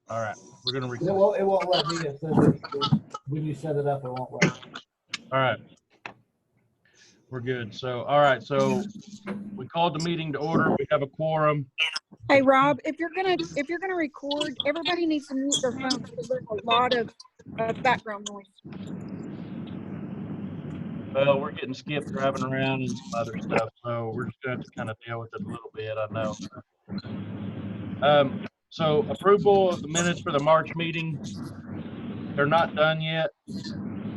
All right, we're gonna It record. won't let me. It says when you set it up, it won't let me. All right, we're good. So, all right, so we called the meeting to order. We have a quorum. Hey Rob, if you're gonna record, everybody needs to mute their phone because there's a lot of background noise. Well, we're getting skipped driving around and some other stuff, so we're just going to have to kind of deal with it a little bit, I know. So approval of the minutes for the March meeting, they're not done yet.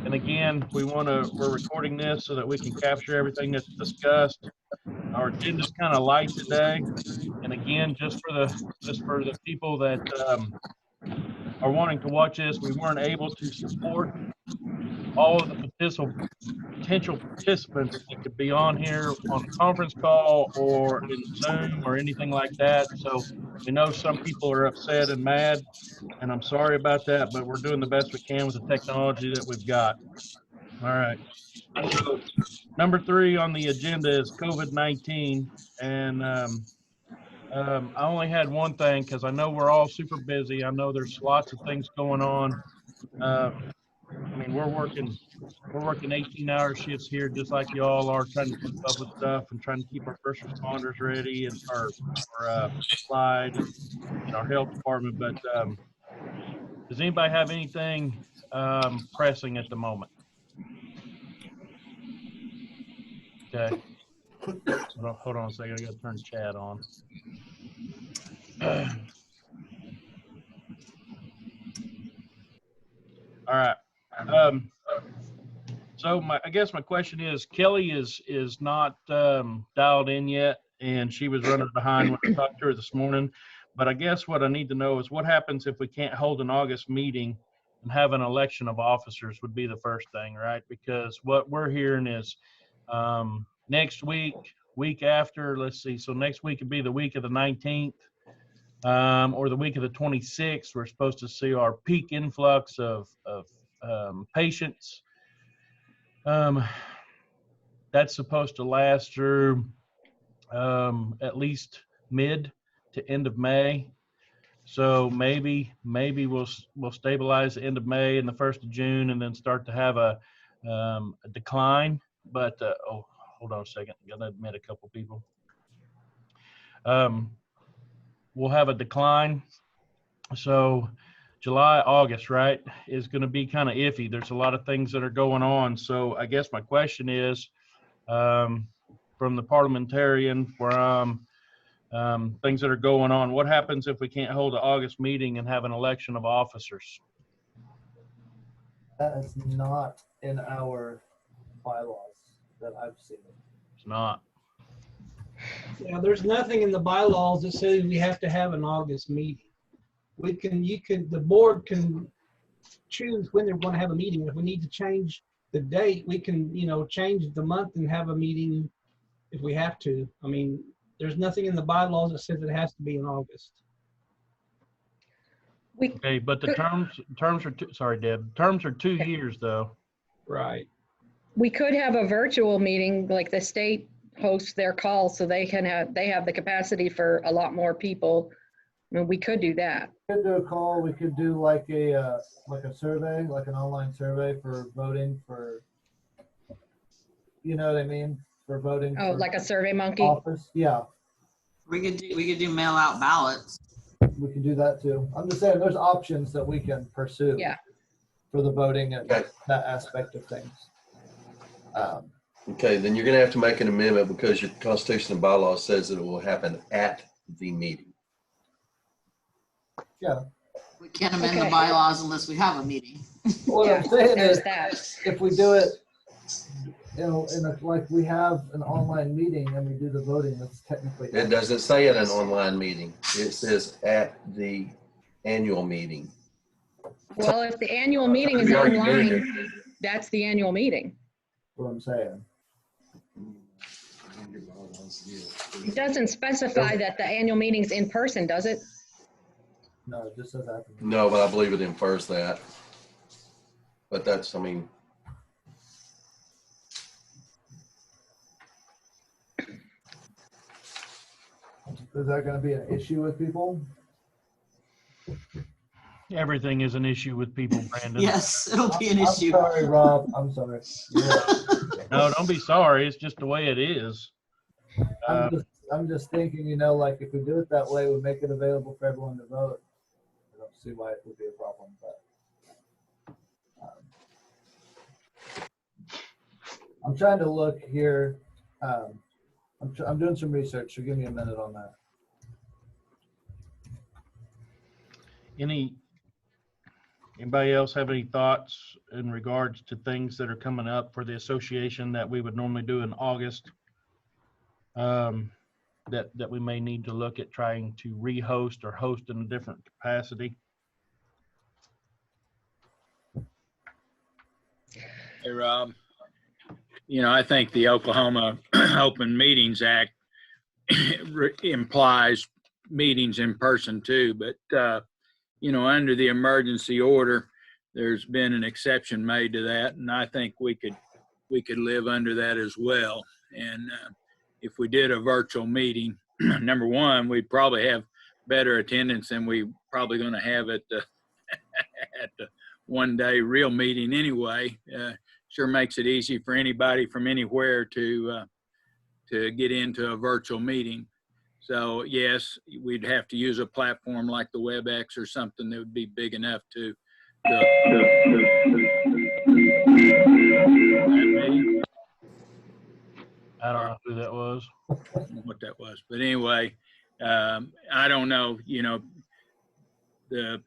And again, we're recording this so that we can capture everything that's discussed. Our agenda's kind of light today. And again, just for the people that are wanting to watch this, we weren't able to support all of the potential participants that could be on here on a conference call or in Zoom or anything like that. So we know some people are upset and mad, and I'm sorry about that, but we're doing the best we can with the technology that we've got. All right. So number 3 on the agenda is COVID-19, and I only had one thing because I know we're all super busy. I know there's lots of things going on. I mean, we're working 18-hour shifts here, just like y'all are, trying to keep up with stuff and trying to keep our first responders ready and our supplied and our health department. But does anybody have anything pressing at the moment? Okay. Hold on a second. I got to turn the chat on. All right. So I guess my question is, Kelly is not dialed in yet, and she was running behind when I talked to her this morning. But I guess what I need to know is what happens if we can't hold an August meeting and have an election of officers would be the first thing, right? Because what we're hearing is next week after, let's see, so next week would be the week of the 19th or the week of the 26th. We're supposed to see our peak influx of patients. That's supposed to last through at least mid to end of May. So maybe we'll stabilize the end of May and the 1st of June, and then start to have a decline. But oh, hold on a second. Gotta admit a couple people. We'll have a decline. So July, August, right, is going to be kind of iffy. There's a lot of things that are going on. So I guess my question is, from the parliamentarian, from things that are going on, what happens if we can't hold an August meeting and have an election of officers? That is not in our bylaws that I've seen. It's not. Yeah, there's nothing in the bylaws that says we have to have an August meeting. The board can choose when they're going to have a meeting. If we need to change the date, we can, change the month and have a meeting if we have to. I mean, there's nothing in the bylaws that says it has to be in August. Okay, but the terms are sorry, Deb. Terms are 2 years though. Right. We could have a virtual meeting, like the state hosts their calls, so they have the capacity for a lot more people. I mean, we could do that. We could do a call. We could do like a survey, like an online survey for voting for. You know what I mean? For voting. Oh, for like a Survey Monkey. office. Yeah. We could do mail out ballots. We can do that too. I'm just saying there's options that we can pursue. Yeah. For the voting and Okay. that aspect of things. Okay, then you're going to have to make an amendment because your constitution and bylaws says that it will happen at the meeting. Yeah. We can't amend Okay. the bylaws unless we have a meeting. What Yeah, I'm saying there's is, that. if we do it, like we have an online meeting and we do the voting, that's technically. It doesn't say at an online meeting. It says at the annual meeting. Well, if the annual meeting is We already did it. online, that's the annual meeting. What I'm saying. It doesn't specify that the annual meeting's in person, does it? No, it just says that. No, but I believe it infers that. But that's, I mean. Is that going to be an issue with people? Everything is an issue with people, Brandon. Yes, it'll be an I'm issue. sorry, Rob. I'm sorry. Yeah. No, don't be sorry. It's just the way it is. I'm just thinking, like if we do it that way, we make it available for everyone to vote. I don't see why it would be a problem, but I'm trying to look here. I'm doing some research, so give me a minute on that. Anybody else have any thoughts in regards to things that are coming up for the association that we would normally do in August? That we may need to look at trying to re-host or host in a different capacity. Hey, Rob. I think the Oklahoma Open Meetings Act implies meetings in person too, but, under the emergency order, there's been an exception made to that, and I think we could live under that as well. And if we did a virtual meeting, number one, we'd probably have better attendance than we probably going to have at the at the one-day real meeting anyway. Sure makes it easy for anybody from anywhere to get into a virtual meeting. So yes, we'd have to use a platform like the WebEx or something that would be big enough to I don't know who that was. what that was. But anyway, I don't know, the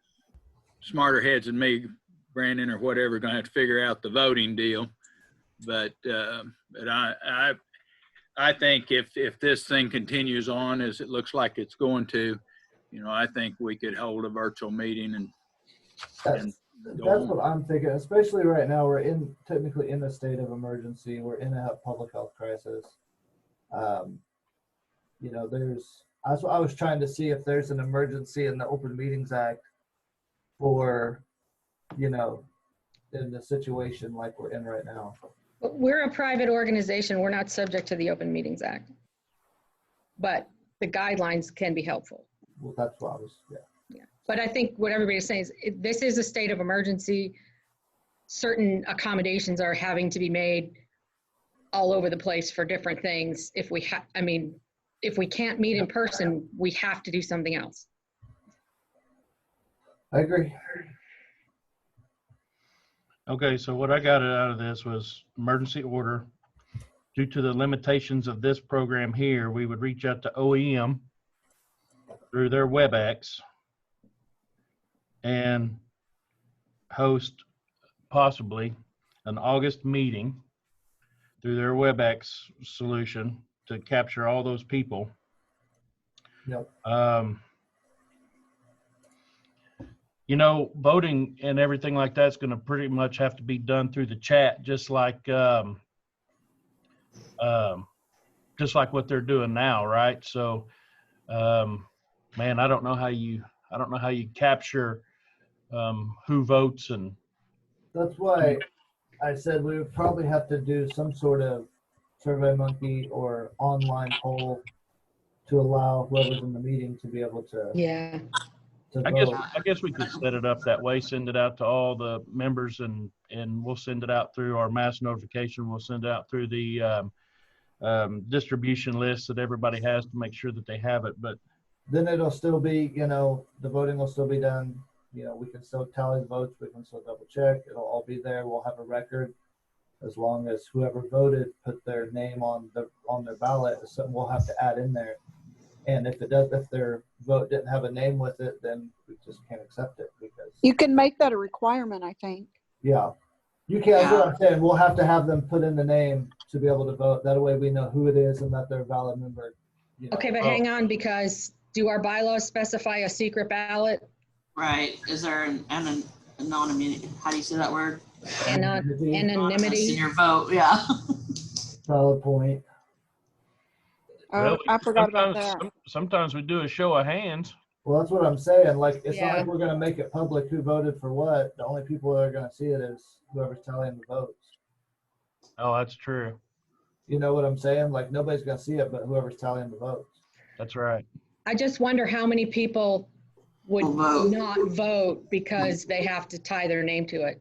smarter heads than me, Brandon or whatever, going to have to figure out the voting deal. But I think if this thing continues on as it looks like it's going to, I think we could hold a virtual meeting and That's what I'm thinking, especially right now. We're technically in a state of emergency. We're in a public health crisis. That's what I was trying to see, if there's an emergency in the Open Meetings Act for, in the situation like we're in right now. We're a private organization. We're not subject to the Open Meetings Act. But the guidelines can be helpful. Well, that's what I was, yeah. But I think what everybody's saying is this is a state of emergency. Certain accommodations are having to be made all over the place for different things. If we can't meet in person, we have to do something else. I agree. Okay, so what I got out of this was emergency order. Due to the limitations of this program here, we would reach out to OEM through their WebEx and host possibly an August meeting through their WebEx solution to capture all those people. Yep. Voting and everything like that's going to pretty much have to be done through the chat, just like what they're doing now, right? So, man, I don't know how you capture who votes, and That's why I said we would probably have to do some sort of SurveyMonkey or online poll to allow whoever's in the meeting to be able to. Yeah. I guess we could set it up that way, send it out to all the members, and we'll send it out through our mass notification. We'll send it out through the distribution list that everybody has to make sure that they have it. But then it'll still be, the voting will still be done. We can still tally the votes. We can still double check. It'll all be there. We'll have a record as long as whoever voted put their name on their ballot. It's something we'll have to add in there. And if their vote didn't have a name with it, then we just can't accept it because. You can make that a requirement, I think. Yeah, you can. That's what I'm saying. We'll have to have them put in the name to be able to vote. That way we know who it is and that they're a valid member. Okay, but hang on, because do our bylaws specify a secret ball? Right. Is there an anonymity? How do you say that word? Anonymity. In your vote, yeah. Valid point. Oh, Well, I forgot about that. Sometimes we do a show of hands. Well, that's what I'm saying. Like, it's not Yeah. like we're going to make it public who voted for what. The only people that are going to see it is whoever's tallying the votes. Oh, that's true. You know what I'm saying? Like, nobody's going to see it but whoever's tallying the votes. That's right. I just wonder how many people would Will vote. not vote because they have to tie their name to it.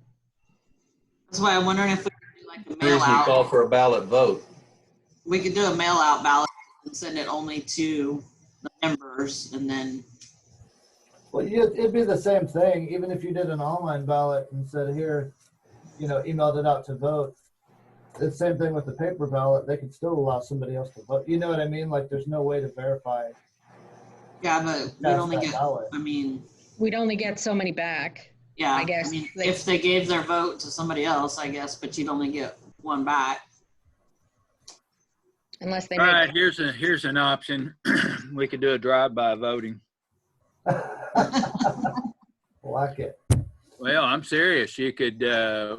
That's why I'm wondering if we could do like a The mail reason you call out. for a ballot vote. We could do a mail out ballot and send it only to the members and then, Well, it'd be the same thing, even if you did an online ballot and said, here, emailed it out to vote. It's the same thing with the paper ballot. They could still allow somebody else to vote. You know what I mean? Like, there's no way to verify. yeah, but we'd Pass only that get, ballot. I mean, We'd only get so many back. yeah, I guess I mean, they- if they gave their vote to somebody else, I guess, but you'd only get one back. Unless they All right, make, here's an option. We could do a drive-by voting. Like it. Well, I'm serious. We could go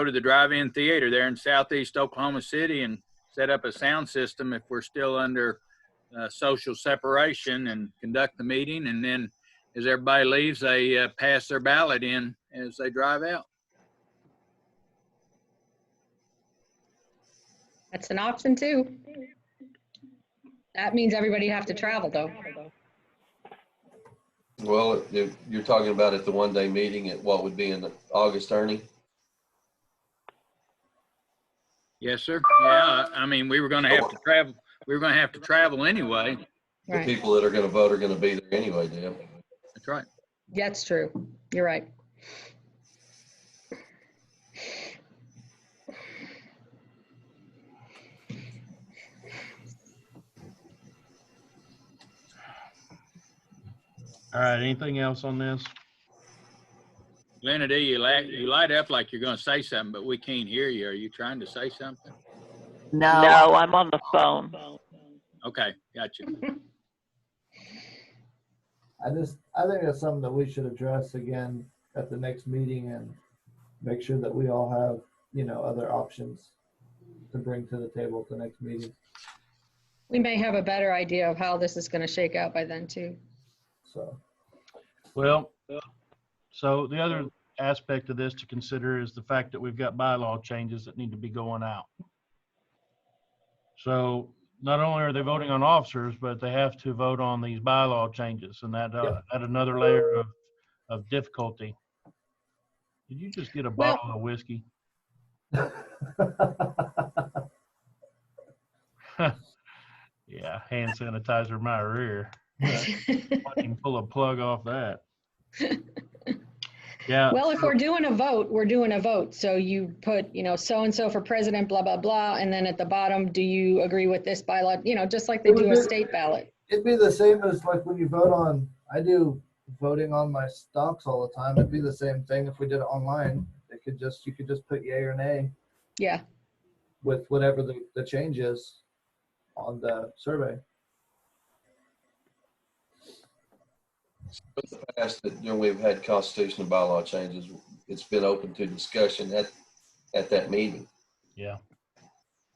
to the drive-in theater there in southeast Oklahoma City and set up a sound system if we're still under social separation and conduct the meeting. And then as everybody leaves, they pass their ballot in as they drive out. that's an option too. That means everybody have to travel though. Well, you're talking about at the one-day meeting at what would be in August, Ernie? Yes, sir. Yeah, I mean, we were going to have to travel. We were going to have to travel anyway. The Right, people that are going to vote are going to be there anyway, Deb. That's right. that's true. You're right. All right, anything else on this? Leonard, you light up like you're going to say something, but we can't hear you. Are you trying to say something? No, I'm on the phone. Okay, got you. I think that's something that we should address again at the next meeting and make sure that we all have, other options to bring to the table at the next meeting. We may have a better idea of how this is going to shake out by then too. So, Well, so the other aspect of this to consider is the fact that we've got bylaw changes that need to be going out. So not only are they voting on officers, but they have to vote on these bylaw changes, and that add another layer of difficulty. Did you just get a Well- bottle of whiskey? Yeah, hand sanitizer in my rear. I can pull a plug off that. Yeah. Well, if we're doing a vote, we're doing a vote. So you put, so-and-so for president, blah, blah, blah. And then at the bottom, do you agree with this bylaw? Just like they do a state ballot. it'd be the same as like when you vote on, I do voting on my stocks all the time. It'd be the same thing if we did it online. You could just put yay or nay Yeah. with whatever the change is on the survey. In the past, that we've had constitutional bylaw changes, it's been open to discussion at that meeting. Yeah.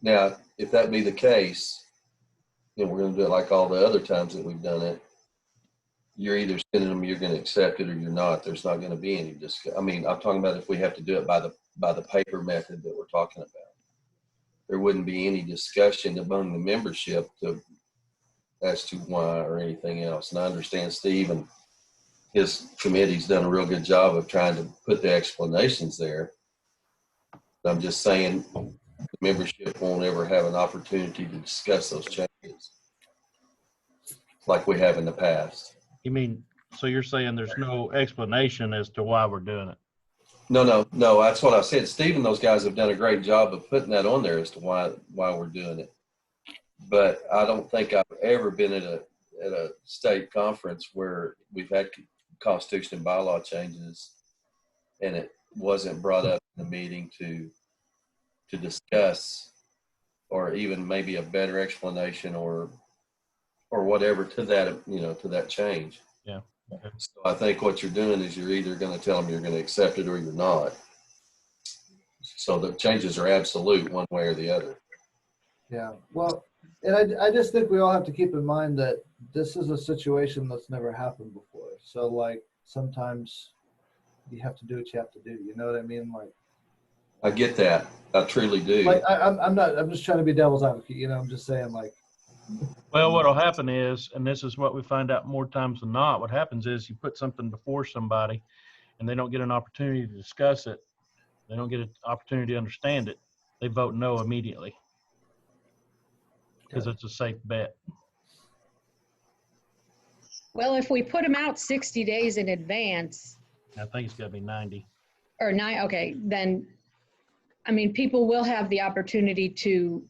Now, if that be the case, we're going to do it like all the other times that we've done it. You're either sending them, you're going to accept it, or you're not. There's not going to be any discussion. I mean, I'm talking about if we have to do it by the paper method that we're talking about. There wouldn't be any discussion among the membership as to why or anything else. And I understand Steve and his committee's done a real good job of trying to put the explanations there. I'm just saying the membership won't ever have an opportunity to discuss those changes like we have in the past. You mean, so you're saying there's no explanation as to why we're doing it? No, that's what I said. Steve and those guys have done a great job of putting that on there as to why we're doing it. But I don't think I've ever been at a state conference where we've had constitution and bylaw changes and it wasn't brought up in the meeting to discuss, or even maybe a better explanation or whatever to that change. Yeah. Okay. So I think what you're doing is you're either going to tell them you're going to accept it or you're not. So the changes are absolute one way or the other. Yeah. Well, and I just think we all have to keep in mind that this is a situation that's never happened before. So like sometimes you have to do what you have to do. You know what I mean? Like, I get that. I truly do. like I'm just trying to be devil's advocate. I'm just saying like. Well, what'll happen is, and this is what we find out more times than not, what happens is you put something before somebody and they don't get an opportunity to discuss it. They don't get an opportunity to understand it. They vote no immediately because it's a safe bet. Well, if we put them out 60 days in advance, I think it's got to be 90. or 9, okay, then, I mean, people will have the opportunity to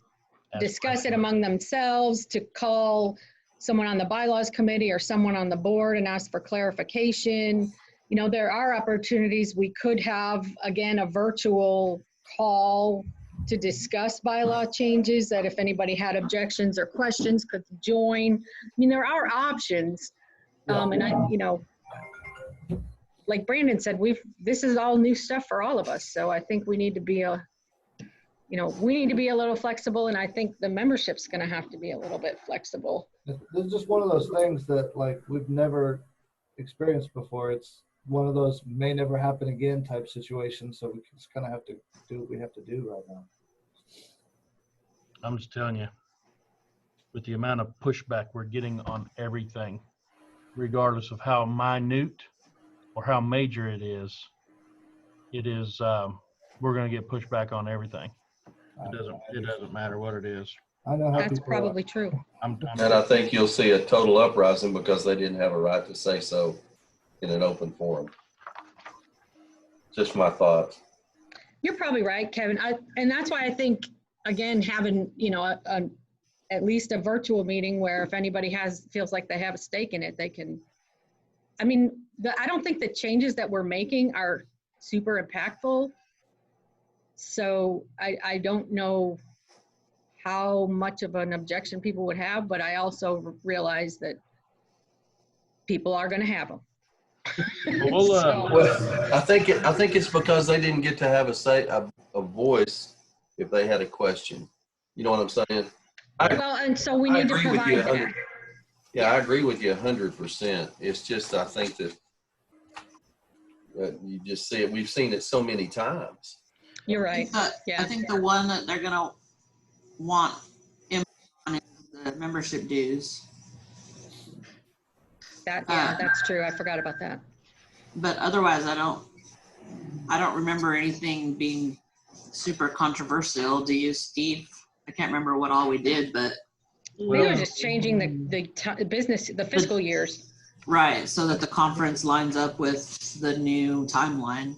Ask discuss it questions. among themselves, to call someone on the bylaws committee or someone on the board and ask for clarification. You know, there are opportunities. We could have, again, a virtual call to discuss bylaw changes, that if anybody had objections or questions could join. I mean, there are options. And I, you know, like Brandon said, this is all new stuff for all of us. So I think we need to be we need to be a little flexible, and I think the membership's gonna have to be a little bit flexible. This is just one of those things that like we've never experienced before. It's one of those may never happen again type situations. So we just kind of have to do what we have to do right now. I'm just telling you, with the amount of pushback we're getting on everything, regardless of how minute or how major it is, we're going to get pushback on everything. It doesn't matter what it is. I know how That's people are. probably true. And I think you'll see a total uprising because they didn't have a right to say so in an open forum. Just my thoughts. You're probably right, Kevin. And that's why I think, again, having, at least a virtual meeting where if anybody feels like they have a stake in it, they can, I mean, I don't think the changes that we're making are super impactful. So I don't know how much of an objection people would have, but I also realize that people are going to have them. Well, I think it's because they didn't get to have a voice if they had a question. You know what I'm saying? Well, and so we need to provide that. Yeah, I agree with you 100%. It's just, I think that you just see it. We've seen it so many times. You're right. I Yeah. think the one that they're gonna want input on is the membership dues. That's true. I forgot about that. But otherwise, I don't remember anything being super controversial. Do you, Steve? I can't remember what all we did, but We were just changing the fiscal years. right, so that the conference lines up with the new timeline.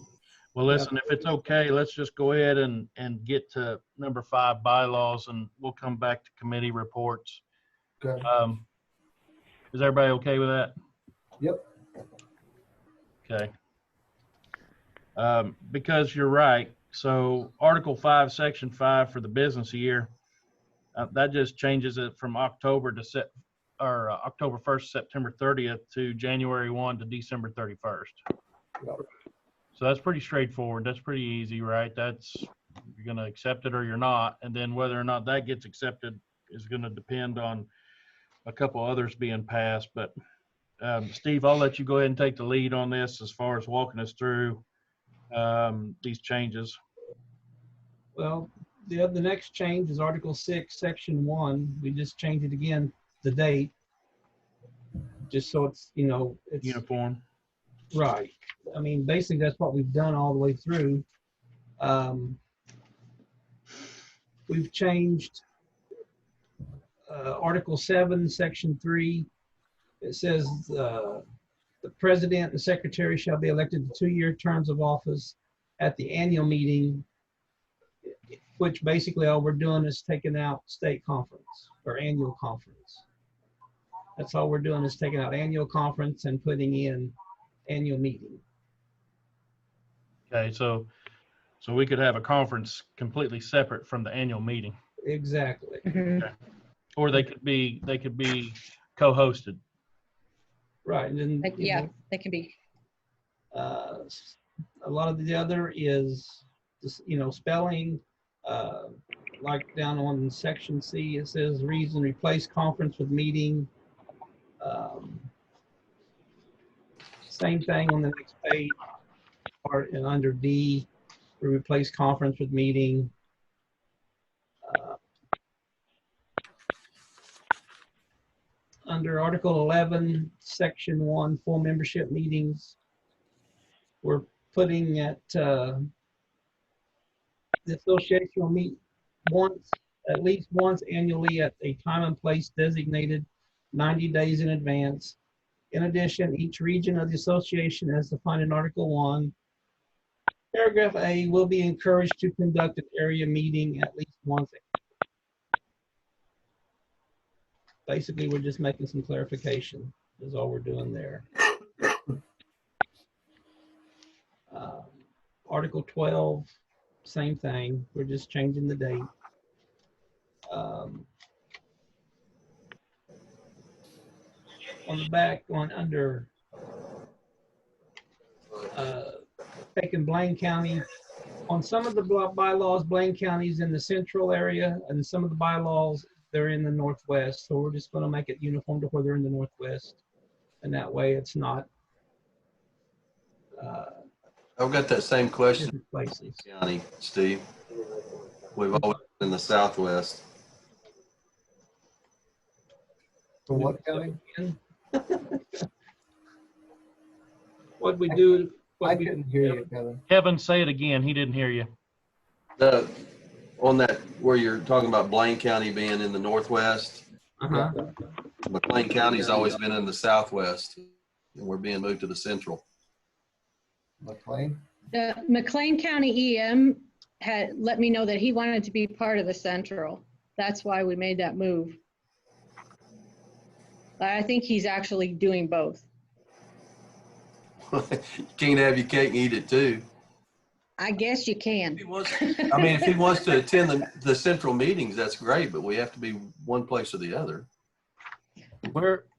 Well, listen, if it's okay, let's just go ahead and get to number 5, bylaws, and we'll come back to committee reports. Okay. Is everybody okay with that? Yep. Okay. Because you're right. So Article 5, Section 5 for the business year, that just changes it from October 1st, September 30th to January 1 to December 31st. Yep. So that's pretty straightforward. That's pretty easy, right? You're going to accept it or you're not. And then whether or not that gets accepted is going to depend on a couple others being passed. But Steve, I'll let you go ahead and take the lead on this as far as walking us through these changes. Well, the next change is Article 6, Section 1. We just changed it again, the date, just so it's, it's Uniform. right. I mean, basically that's what we've done all the way through. We've changed Article 7, Section 3. It says the president and secretary shall be elected to 2-year terms of office at the annual meeting, which basically all we're doing is taking out state conference or annual conference. That's all we're doing is taking out annual conference and putting in annual meeting. Okay, so we could have a conference completely separate from the annual meeting. Exactly. Mhm. Okay. Or they could be co-hosted. Right. And then, They can be. a lot of the other is, spelling, like down on Section C, it says reason, replace conference with meeting. Same thing on the next page, part and under D, we replace conference with meeting. under Article 11, Section 1, full membership meetings, we're putting at, the association will meet at least once annually at a time and place designated 90 days in advance. In addition, each region of the association, as defined in Article 1, Paragraph A, will be encouraged to conduct an area meeting at least once. Basically, we're just making some clarification, is all we're doing there. Article 12, same thing. We're just changing the date. On the back, on under taking Blaine County, on some of the bylaws, Blaine County's in the central area, and some of the bylaws, they're in the northwest. So we're just going to make it uniform to where they're in the northwest. And that way it's not I've got that same question, different places. County, Steve. We've always been in the southwest. For what county? What we do, I couldn't hear you, Kevin. Kevin, say it again. He didn't hear you. On that, where you're talking about Blaine County being in the northwest, McLean County's always been in the southwest, and we're being moved to the central. McLean? The McLean County EM had let me know that he wanted to be part of the central. That's why we made that move. But I think he's actually doing both. You can't have your cake and eat it too. I guess you can. If he wants, I mean, if he wants to attend the central meetings, that's great, but we have to be one place or the other.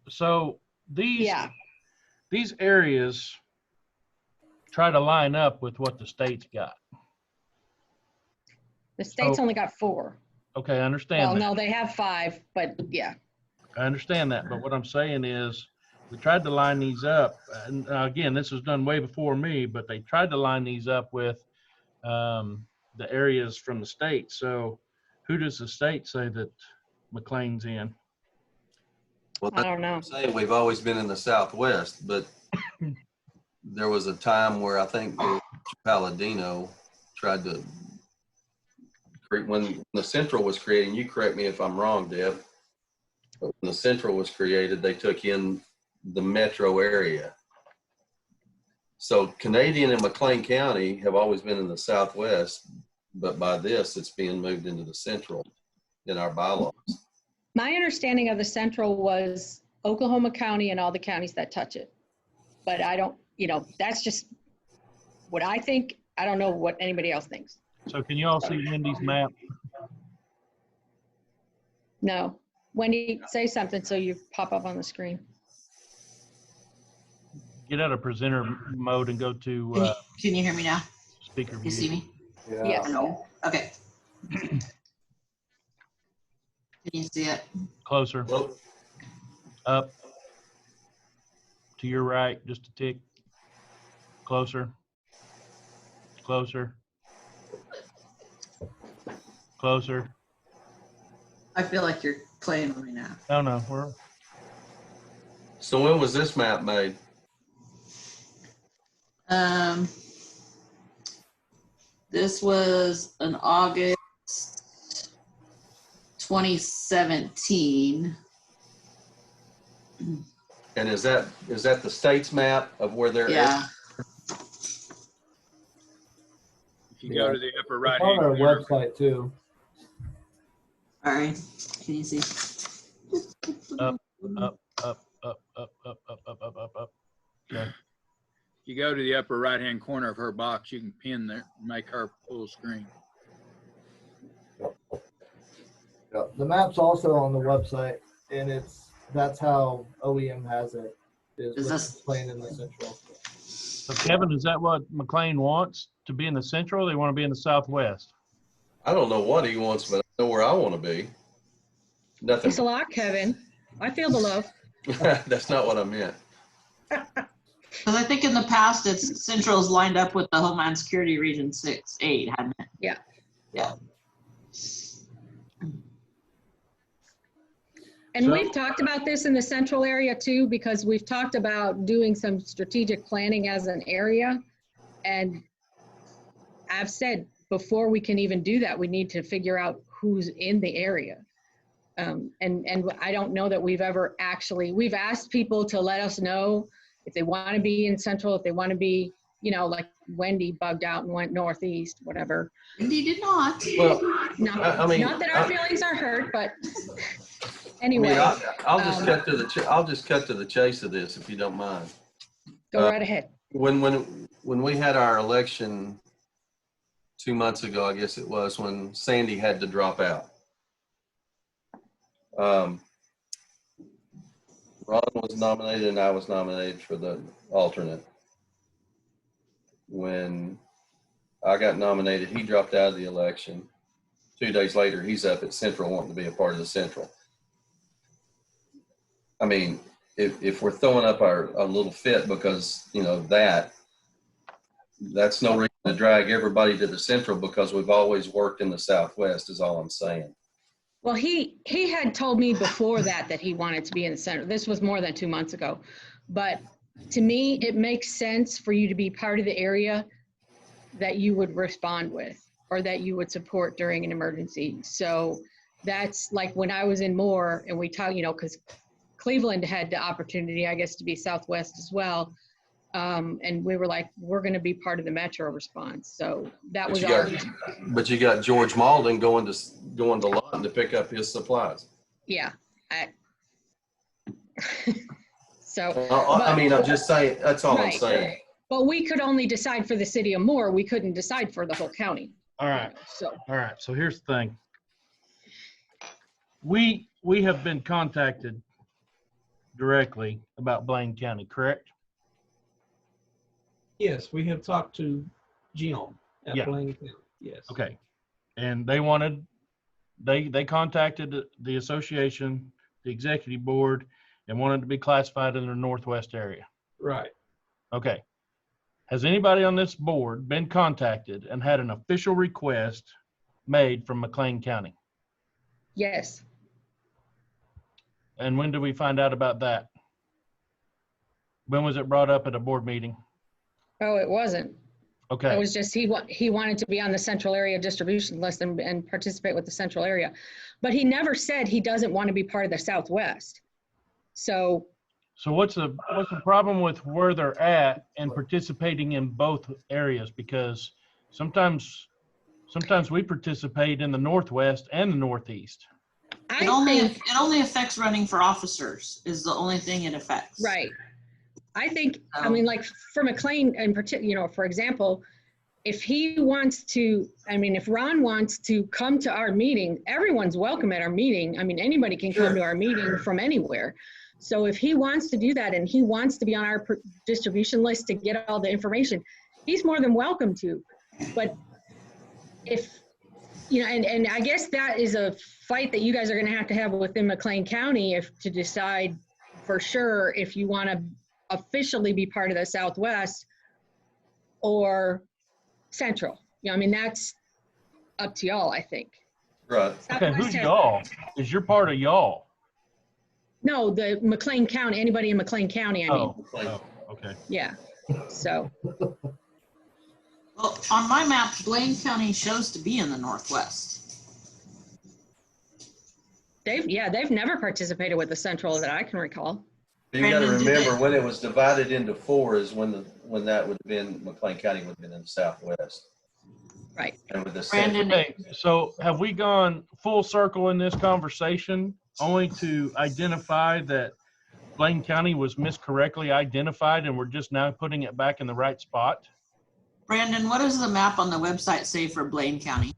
So these areas try to line up with what the state's got. The state's only got 4. Okay, I understand Well, that. no, they have 5, but yeah. I understand that, but what I'm saying is we tried to line these up, and again, this was done way before me, but they tried to line these up with the areas from the state. So who does the state say that McLean's in? Well, I don't know. I'm saying we've always been in the southwest, but there was a time where I think Palladino tried to create, when the central was created, you correct me if I'm wrong, Deb, but when the central was created, they took in the metro area. So Canadian and McLean County have always been in the southwest, but by this, it's being moved into the central in our bylaws. My understanding of the central was Oklahoma County and all the counties that touch it. But I don't, that's just what I think. I don't know what anybody else thinks. So can you all see Wendy's map? No. Wendy, say something so you pop up on the screen. Get out of presenter mode and go to Can you hear me now? speaker view. You see me? Yes. Hello? Okay. Can you see it? Closer. Well, Up. To your right, just a tick. Closer. Closer. Closer. I feel like you're playing right now. No, we're so when was this map made? This was in August 2017. And is that the state's map of where they're Yeah. at? If you go to the upper right It's on our hand corner, website too. All right. Can you see? up. Okay. if you go to the upper right hand corner of her box, you can pin there, make her full screen. Yeah, the map's also on the website, and that's how OEM has it. Is Is this- playing in the central. So Kevin, is that what McLean wants? To be in the central, or they want to be in the southwest? I don't know what he wants, but I know where I want to be. Nothing. Thanks a lot, Kevin. I feel the love. That's not what I meant. Because I think in the past, it's Central's lined up with the Homeland Security Region 6-8, hadn't it? Yeah. Yeah. And So- we've talked about this in the central area too, because we've talked about doing some strategic planning as an area. And I've said, before we can even do that, we need to figure out who's in the area. And I don't know that we've ever actually, we've asked people to let us know if they want to be in central, if they want to be, you know, like Wendy bugged out and went northeast, whatever. Wendy did not. Well, No, I mean, not that our feelings are hurt, but I mean, anyway, I'll just um, cut to the chase of this, if you don't mind. go right ahead. When we had our election 2 months ago, I guess it was, when Sandy had to drop out. Ron was nominated and I was nominated for the alternate. When I got nominated, he dropped out of the election. 2 days later, he's up at Central wanting to be a part of the Central. I mean, if we're throwing up a little fit because, you know, that's no reason to drag everybody to the Central, because we've always worked in the Southwest is all I'm saying. Well, he had told me before that he wanted to be in the center. This was more than 2 months ago. But to me, it makes sense for you to be part of the area that you would respond with or that you would support during an emergency. So that's like when I was in Moore and we talked, you know, because Cleveland had the opportunity, I guess, to be Southwest as well. And we were like, we're going to be part of the Metro response. So that was our. But you got George Malden going to Lawton to pick up his supplies. Yeah. So. I mean, I'm just saying, that's all I'm Right. saying. But we could only decide for the city of Moore. We couldn't decide for the whole county. All right. So. All right. So here's the thing. We have been contacted directly about Blaine County, correct? Yes, we have talked to Jim at Yeah. Blaine County. Yes. Okay. And they contacted the association, the executive board, and wanted to be classified in the Northwest area. Right. Okay. Has anybody on this board been contacted and had an official request made from McLean County? Yes. And when did we find out about that? When was it brought up at a board meeting? Oh, it wasn't. Okay. It was just he wanted to be on the central area distribution list and participate with the central area. But he never said he doesn't want to be part of the Southwest. So what's the problem with where they're at and participating in both areas? Because sometimes we participate in the Northwest and the Northeast. It only affects running for officers is the only thing it affects. Right. I think, I mean, like for McLean in particular, you know, for example, if he wants to, I mean, if Ron wants to come to our meeting, everyone's welcome at our meeting. I mean, anybody can come to our meeting from anywhere. So if he wants to do that and he wants to be on our distribution list to get all the information, he's more than welcome to. But if, you know, and I guess that is a fight that you guys are going to have within McLean County to decide for sure if you want to officially be part of the Southwest or Central. You know, I mean, that's up to y'all, I think. Right. Okay, who's y'all? Is you're part of y'all? No, the McLean County, anybody in McLean County, I mean. Oh, okay. Yeah, so. Well, on my map, Blaine County shows to be in the Northwest. They've never participated with the Central that I can recall. You got to Brandon, remember when it was divided into 4 is when that would have been, McLean County would have been in the Southwest. Right. And with the Brandon, Okay, so have we gone full circle in this conversation only to identify that Blaine County was miscorrectly identified and we're just now putting it back in the right spot? Brandon, what does the map on the website say for Blaine County?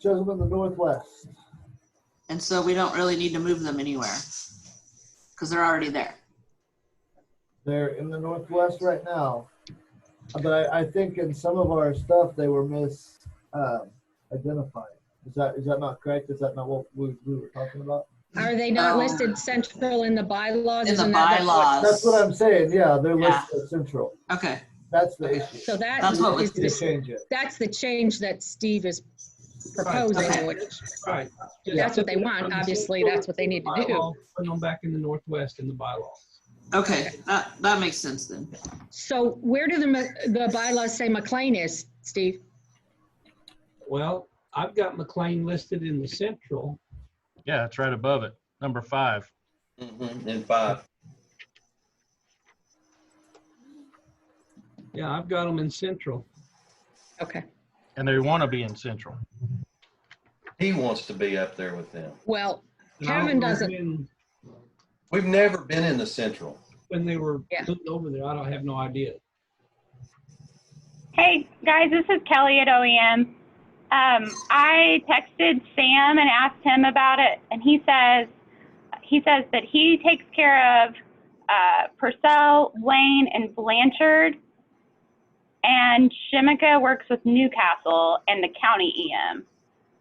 Shows them in the Northwest. And so we don't really need to move them anywhere because they're already there. They're in the Northwest right now. But I think in some of our stuff, they were identified. Is that not correct? Is that not what we were talking about? Are they not listed Central in the bylaws? In the Isn't that bylaws. That's what I'm saying. Yeah, they're Yeah. listed as Central. Okay. That's the issue. So That's what was We need to change it. that's the change that Steve is proposing, Okay. which Right. that's what they want. Obviously, that's what they need to do. Bylaw, putting them back in the Northwest in the bylaws. Okay, that makes sense then. So where do the bylaws say McLean is, Steve? Well, I've got McLean listed in the central. Yeah, it's right above it, number 5. In 5. Yeah, I've got them in central. Okay. And they want to be in central. He wants to be up there with them. Well, And I don't Kevin know doesn't. We've never been in the central. When they were Yeah. moved over there, I don't have no idea. Hey guys, this is Kelly at OEM. I texted Sam and asked him about it, and he says that he takes care of Purcell, Wayne, and Blanchard, and Shimika works with Newcastle and the county EM.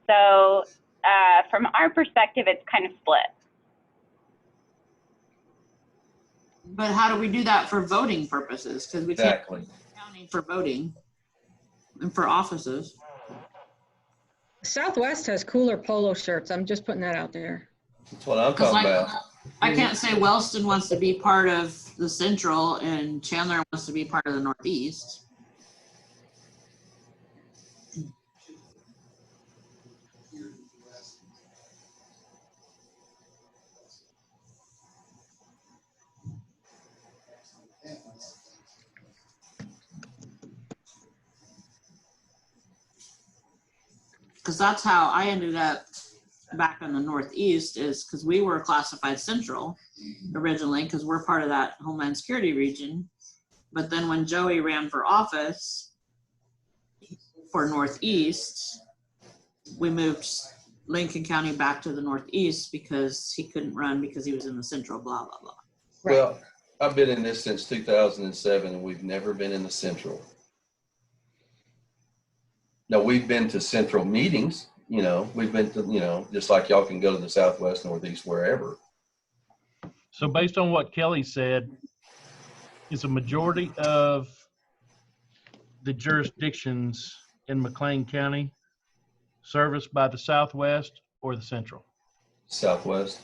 So from our perspective, it's kind of split. But how do we do that for voting purposes? Because we can't Exactly. county for voting and for offices. Southwest has cooler polo shirts. I'm just putting that out there. That's what I'm 'Cause talking like, about. I can't say Wellston wants to be part of the central and Chandler wants to be part of the northeast. Because that's how I ended up back in the northeast, is because we were classified central originally because we're part of that Homeland Security region. But then when Joey ran for office for northeast, we moved Lincoln County back to the northeast because he couldn't run because he was in the central, blah, blah, blah. Right. Well, I've been in this since 2007 and we've never been in the central. No, we've been to central meetings, you know, we've been to, you know, just like y'all can go to the southwest, northeast, wherever. So based on what Kelly said, is a majority of the jurisdictions in McLean County serviced by the Southwest or the Central? Southwest.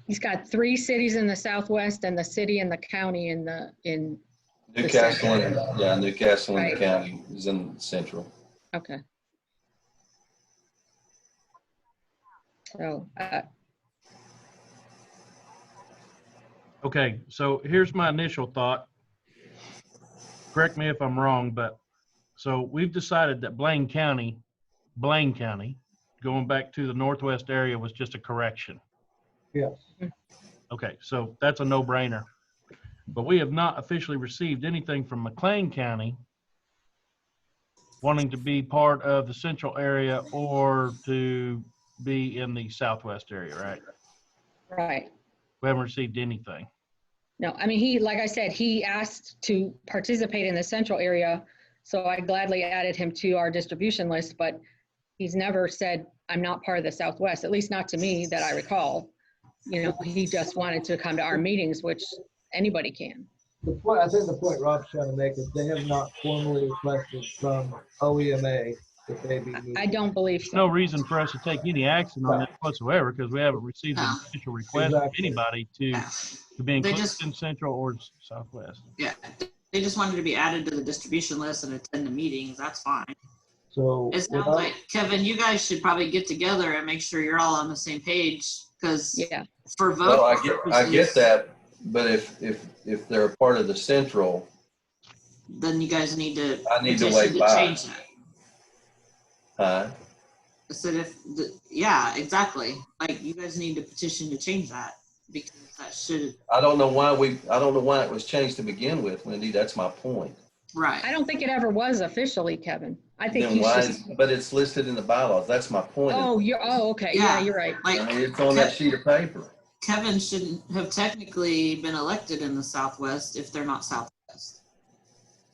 He's got 3 cities in the Southwest and the city and the county in Newcastle and, yeah, Newcastle and Right. the county is in central. okay. So, Okay, so here's my initial thought. Correct me if I'm wrong, but so we've decided that Blaine County, going back to the Northwest area was just a correction. Yes. Okay, so that's a no-brainer. But we have not officially received anything from McLean County wanting to be part of the central area or to be in the southwest area, right? right. We haven't received anything. No, I mean, like I said, he asked to participate in the central area, so I gladly added him to our distribution list, but he's never said, I'm not part of the Southwest, at least not to me that I recall. You know, he just wanted to come to our meetings, which anybody can. The point, I think the point Rob's trying to make is they have not formally requested from OEMA that they be moved. I don't believe There's so. no reason for us to take any action on that whatsoever because we haven't received an official request from Exactly. anybody to be They included just- in central or southwest. Yeah, they just wanted to be added to the distribution list and attend the meetings. That's fine. So It sounds like, Kevin, you guys should probably get together and make sure you're all on the same page because Yeah, for voting Well, I get purposes, that, but if they're a part of the central, then you guys need to I need to petition wait to by. change that. huh? I said yeah, exactly. Like you guys need to petition to change that because that should, I don't know why it was changed to begin with, Wendy. That's my point. right. I don't think it ever was officially, Kevin. I think Then he's why just, but it's listed in the bylaws. That's my point. okay, yeah, Yeah. you're right. I Like mean, it's on that sheet of paper. Kevin shouldn't have technically been elected in the Southwest if they're not Southwest.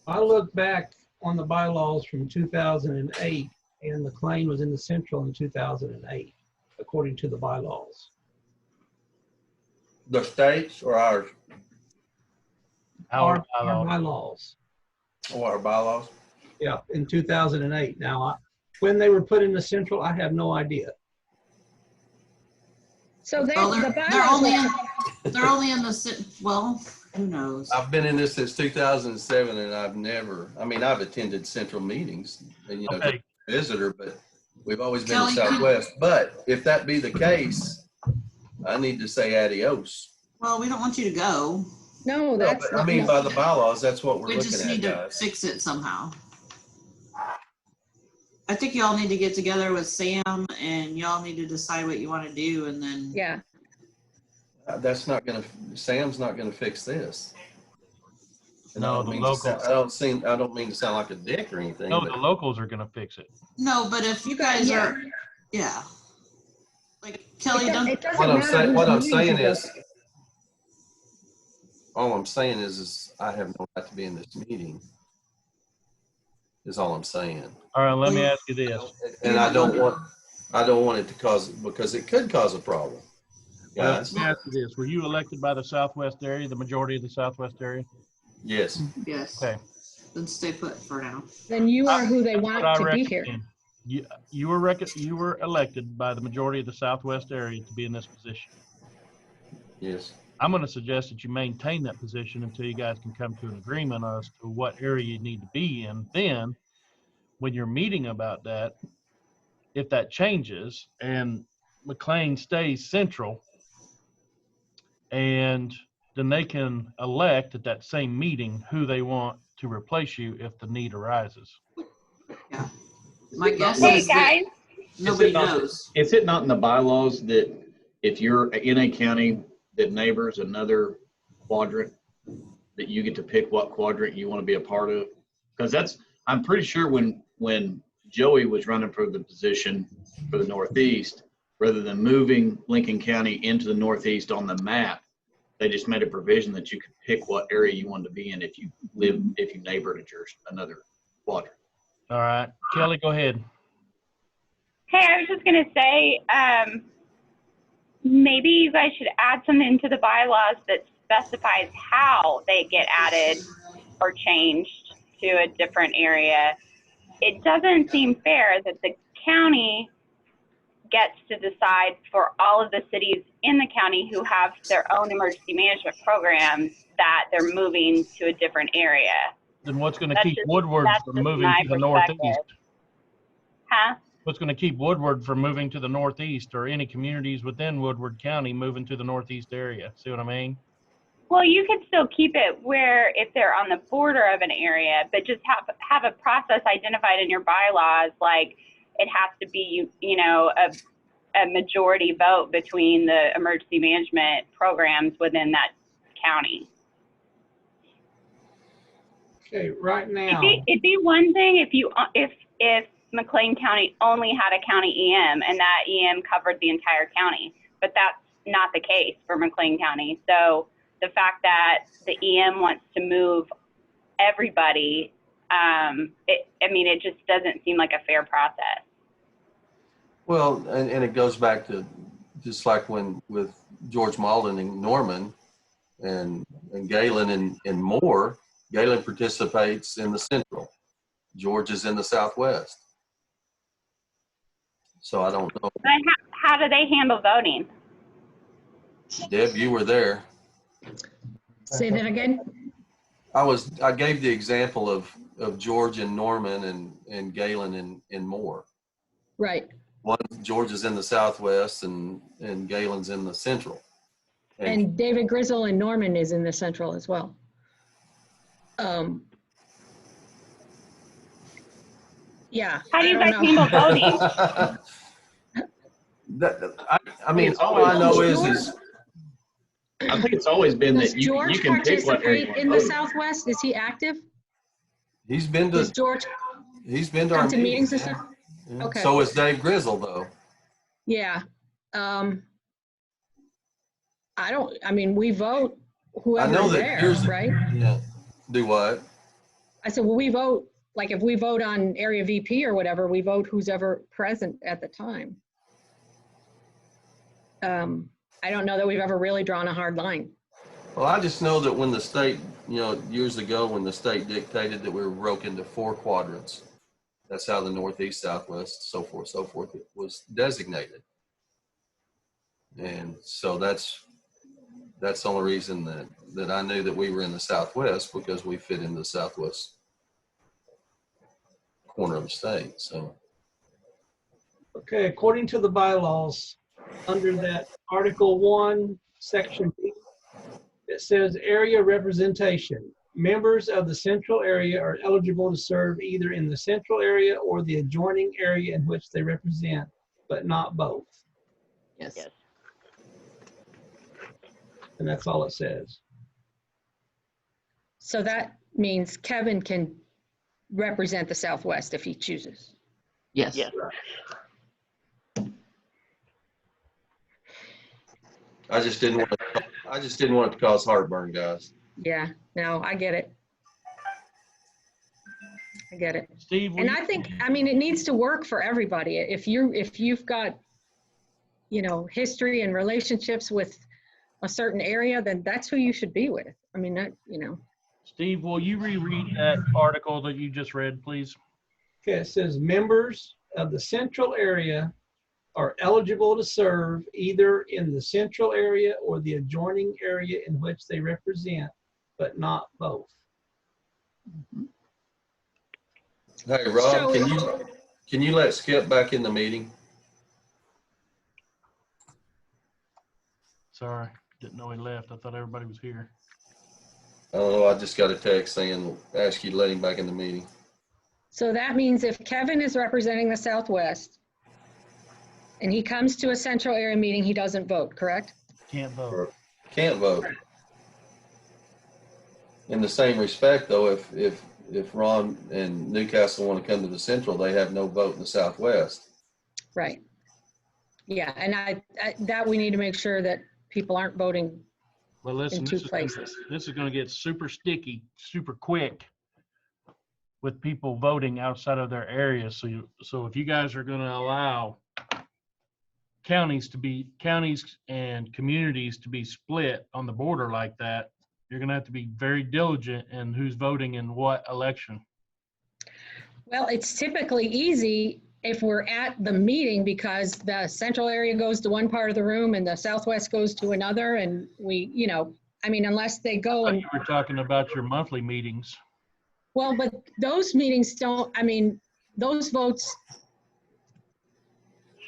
I look back on the bylaws from 2008, and McLean was in the central in 2008, according to the bylaws. The states or ours? Our Our bylaws. bylaws. Or our bylaws? Yeah, in 2008. Now, when they were put in the central, I have no idea. So they, Well, the they're bylaws, they're only in the, well, who knows? I've been in this since 2007 and I've attended central meetings and, you know, Okay. visitor, but we've always been Kelly, in Southwest. But if that be the case, I need to say adios. Well, we don't want you to go. no, that's But, I not, mean, no. by the bylaws, that's what we're We looking just at, need to guys. fix it somehow. I think y'all need to get together with Sam and y'all need to decide what you want to do and then. Yeah, Sam's not gonna fix this. And No, I the don't mean locals. I don't mean to sound like a dick or anything, No, but the locals are gonna fix it. No, but if you guys are, yeah. Like Kelly, it doesn't what I'm matter saying, who's what I'm meeting saying people. is, all I'm saying is I have no right to be in this meeting. Is all I'm saying. All right, let me ask you this. And I don't want it to cause, because it could cause a problem. Well, Guys, let me ask you this. Were you elected by the Southwest area, the majority of the Southwest area? yes. yes, Okay. then stay put for now. Then you are who they What want I to be here. recommend, you were elected by the majority of the Southwest area to be in this position. Yes. I'm going to suggest that you maintain that position until you guys can come to an agreement as to what area you need to be in. Then, when you're meeting about that, if that changes and McLean stays central, and then they can elect at that same meeting who they want to replace you if the need arises. Yeah. My guess Hey, is that guys. nobody not- knows. Is it not in the bylaws that if you're in a county that neighbors another quadrant, that you get to pick what quadrant you want to be a part of? Because I'm pretty sure when Joey was running for the position for the Northeast, rather than moving Lincoln County into the Northeast on the map, they just made a provision that you could pick what area you wanted to be in if you neighbored another quadrant. All right, Kelly, go ahead. Hey, I was just going to say, maybe you guys should add something to the bylaws that specifies how they get added or changed to a different area. It doesn't seem fair that the county gets to decide for all of the cities in the county who have their own emergency management programs that they're moving to a different area. Then what's going to That's keep just- Woodward that's from just moving my to the perspective. Northeast? Huh? What's going to keep Woodward from moving to the Northeast, or any communities within Woodward County moving to the Northeast area? See what I mean? Well, you could still keep it where if they're on the border of an area, but just have a process identified in your bylaws, like it has to be, you know, a majority vote between the emergency management programs within that county. Okay, right now, It'd be one thing if McLean County only had a county EM and that EM covered the entire county, but that's not the case for McLean County. So the fact that the EM wants to move everybody, it just doesn't seem like a fair process. Well, and it goes back to just like when with George Malden and Norman and Galen and Moore, Galen participates in the central. George is in the Southwest. So I don't know. But how do they handle voting? Deb, you were there. Say that again? I gave the example of George and Norman and Galen and Moore. Right. One, George is in the Southwest and Galen's in the Central. And David Grizzle and Norman is in the Central as well. Yeah. How do you I guys don't know. handle voting? All I know is I think it's always been Does that you George can pick what area you participate want in to the vote in. Southwest? Is he active? he's been Does to George our come to meetings and yeah. stuff? Yeah. Okay. So is Dave Grizzle though. Yeah. We vote I whoever know is that there, here's right? yeah. Do what? I said, well, we vote, like if we vote on area VP or whatever, we vote who's ever present at the time. I don't know that we've ever really drawn a hard line. Well, I just know that when the state, years ago, when the state dictated that we were broke into 4 quadrants, that's how the northeast, southwest, so forth, it was designated. And so that's the only reason that I knew that we were in the southwest, because we fit in the southwest corner of the state. So Okay, according to the bylaws, under that Article 1, Section B, it says area representation. Members of the central area are eligible to serve either in the central area or the adjoining area in which they represent, but not both. Yes. And that's all it says. So that means Kevin can represent the Southwest if he chooses. Yes. Right. I just didn't want it to cause heartburn, guys. Yeah, no, I get it. I get it. Steve, will And you- I think, I mean, it needs to work for everybody. If you've got, history and relationships with a certain area, then that's who you should be with. I mean, Steve, will you reread that article that you just read, please? Okay, it says members of the central area are eligible to serve either in the central area or the adjoining area in which they represent, but not both. Hey, Rob, So- can you let Skip back in the meeting? Sorry, didn't know he left. I thought everybody was here. I don't know. I just got a text saying, ask you to let him back in the meeting. So that means if Kevin is representing the Southwest and he comes to a central area meeting, he doesn't vote, correct? Can't vote. Can't vote. In the same respect, though, if Ron and Newcastle want to come to the central, they have no vote in the southwest. Right. Yeah, and I that we need to make sure that people aren't voting Well, listen, in two places. this is going to get super sticky, super quick with people voting outside of their area. So if you guys are going to allow counties and communities to be split on the border like that, you're going to have to be very diligent in who's voting in what election. Well, it's typically easy if we're at the meeting because the central area goes to one part of the room and the Southwest goes to another, and we, unless they go and, You were talking about your monthly meetings. well, but those meetings don't, those votes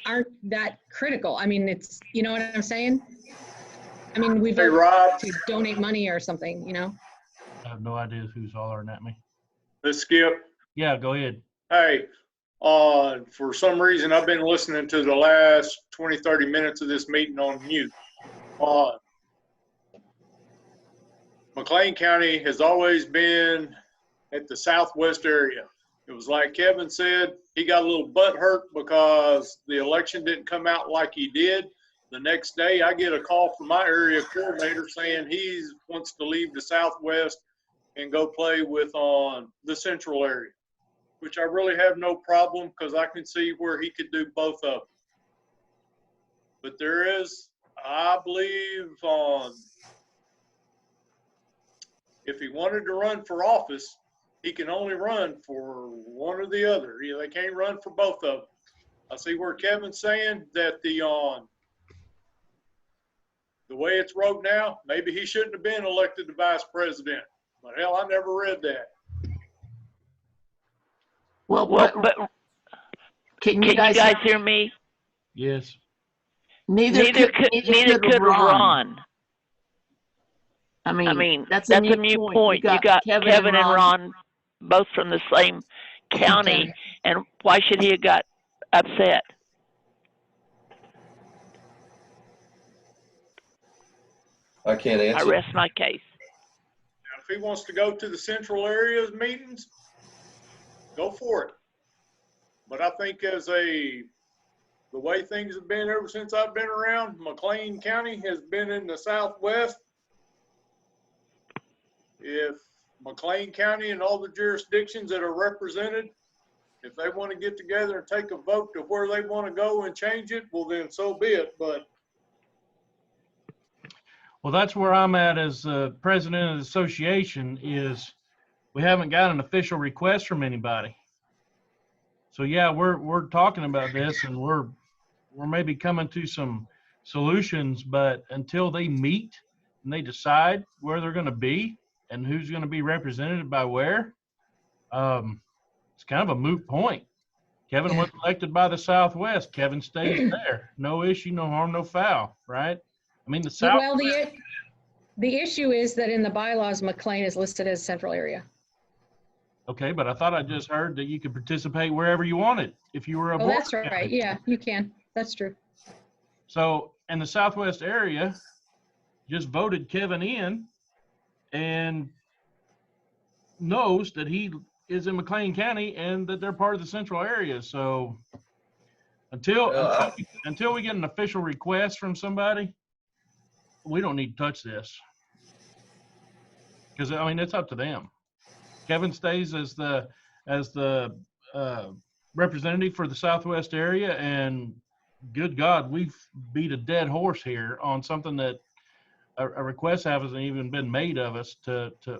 aren't that critical. It's, you know what I'm saying? We Hey, vote Rob, to donate money or something, I have no idea who's hollering at me. let's skip. Yeah, go ahead. Hey, for some reason, I've been listening to the last 20, 30 minutes of this meeting on mute. McLean County has always been at the southwest area. It was like Kevin said, he got a little butthurt because the election didn't come out like he did. The next day, I get a call from my area coordinator saying he wants to leave the southwest and go play with the central area, which I really have no problem because I can see where he could do both of them. But there is, I believe, if he wanted to run for office, he can only run for one or the other. They can't run for both of them. I see where Kevin's saying that the way it's wrote now, maybe he shouldn't have been elected to vice president. But hell, I never read that. Well, but can you guys hear me? Yes. Neither could Ron. I mean, that's a moot point. You got Kevin and Ron both from the same county, and why should he have got upset? I can't answer. I rest my case. Now, if he wants to go to the central areas meetings, go for it. But I think the way things have been ever since I've been around, McLean County has been in the southwest. If McLean County and all the jurisdictions that are represented, if they want to get together and take a vote to where they want to go and change it, well then so be it. But Well, that's where I'm at as president of the association. Is we haven't got an official request from anybody. So yeah, we're talking about this, and we're maybe coming to some solutions, but until they meet and they decide where they're going to be and who's going to be represented by where, it's kind of a moot point. Kevin was elected by the Southwest. Kevin stays there. No issue, no harm, no foul, right? I mean, the Yeah, South. well, the issue is that in the bylaws, McLean is listed as central area. Okay, but I thought I just heard that you could participate wherever you wanted if you were a Oh, board that's member. right. Yeah, you can. That's true. So, in the Southwest area, just voted Kevin in and knows that he is in McLean County and that they're part of the central area. So until we get an official request from somebody, we don't need to touch this. Because I mean, it's up to them. Kevin stays as the representative for the Southwest area, and good God, we've beat a dead horse here on something that a request hasn't even been made of us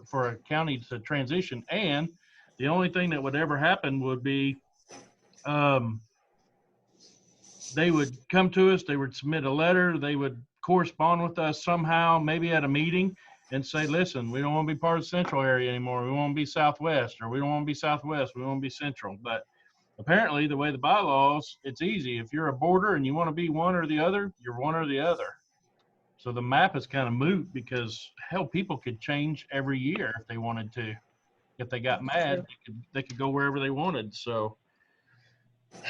for a county to transition. And the only thing that would ever happen would be they would come to us, they would submit a letter, they would correspond with us somehow, maybe at a meeting, and say, listen, we don't want to be part of the central area anymore. We want to be Southwest, or we don't want to be Southwest. We want to be central. But apparently the way the bylaws, it's easy. If you're a border and you want to be one or the other, you're one or the other. So the map is kind of moot because hell, people could change every year if they wanted to. If they got mad, they could go wherever they wanted. So,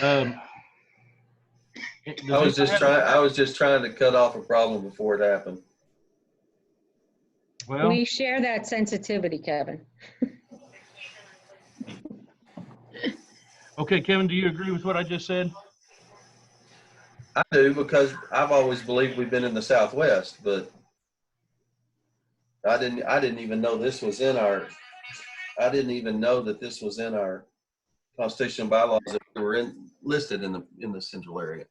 I was just trying to cut off a problem before it happened. Well, we share that sensitivity, Kevin. Okay, Kevin, do you agree with what I just said? I do, because I've always believed we've been in the Southwest, but I didn't even know this was in our. I didn't even know that this was in our constitutional bylaws that we were listed in the central area.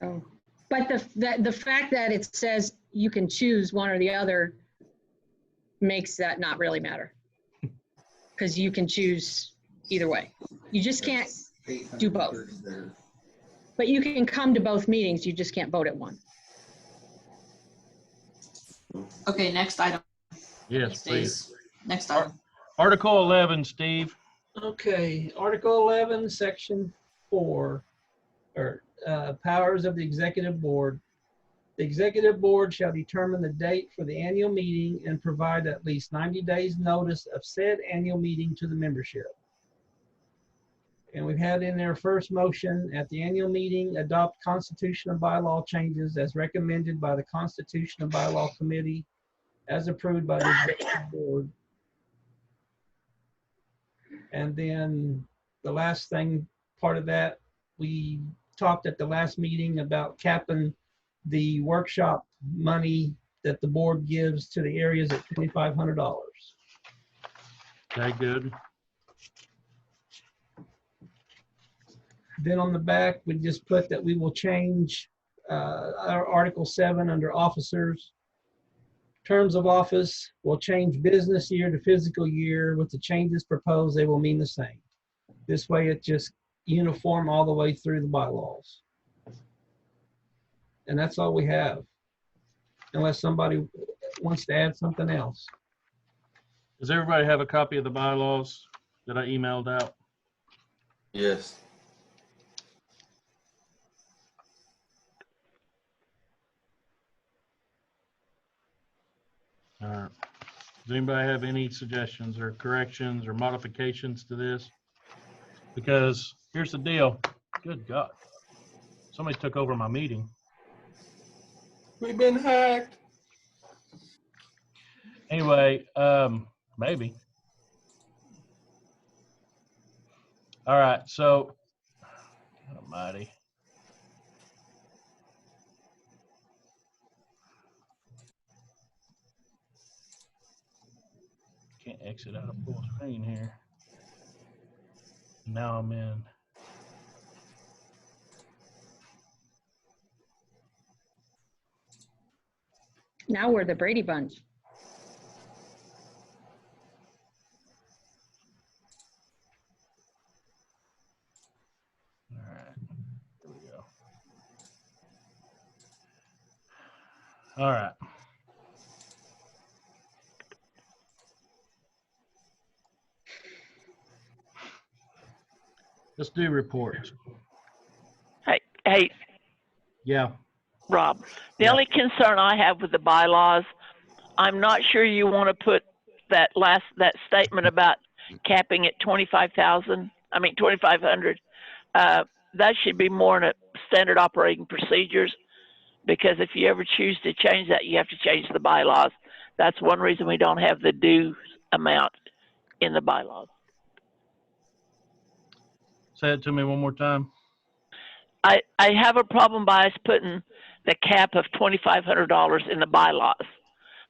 Oh. But the fact that it says you can choose one or the other makes that not really matter, because you can choose either way. You just can't do both. But you can come to both meetings. You just can't vote at one. Okay, next item. Yes, please. Next item. Article 11, Steve. Okay, Article 11, Section 4, or powers of the Executive Board. The Executive Board shall determine the date for the annual meeting and provide at least 90 days notice of said annual meeting to the membership. And we've had in their first motion at the annual meeting, adopt constitutional bylaw changes as recommended by the Constitutional Bylaw Committee as approved by the Executive Board. And then the last thing, part of that, we talked at the last meeting about capping the workshop money that the board gives to the areas at $2,500. Okay, good. Then on the back, we just put that we will change our Article 7 under officers. Terms of office will change business year to fiscal year. With the changes proposed, they will mean the same. This way, it's just uniform all the way through the bylaws. And that's all we have, unless somebody wants to add something else. Does everybody have a copy of the bylaws that I emailed out? Yes. All right. Does anybody have any suggestions or corrections or modifications to this? Because here's the deal. Good God. Somebody took over my meeting. We've been hacked. Anyway, maybe. All right, so God almighty. Can't exit out of full screen here. Now I'm in. Now we're the Brady Bunch. All right, here we go. All right. Let's do reports. Hey, Yeah. Rob, the Yeah. only concern I have with the bylaws, I'm not sure you want to put that statement about capping at 2,500. That should be more in a standard operating procedures, because if you ever choose to change that, you have to change the bylaws. That's one reason we don't have the due amount in the bylaws. Say it to me one more time. I have a problem by us putting the cap of $2,500 in the bylaws.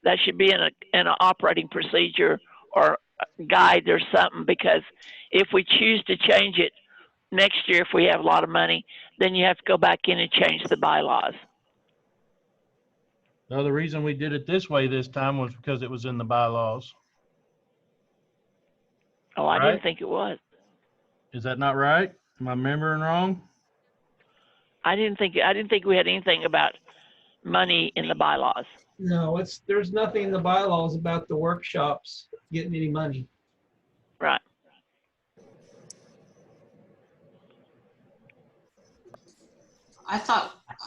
That should be in an operating procedure or a guide or something, because if we choose to change it next year, if we have a lot of money, then you have to go back in and change the bylaws. No, the reason we did it this way this time was because it was in the bylaws. Oh, I Right? didn't think it was. Is that not right? Am I remembering wrong? I didn't think we had anything about money in the bylaws. No, there's nothing in the bylaws about the workshops getting any money. Right.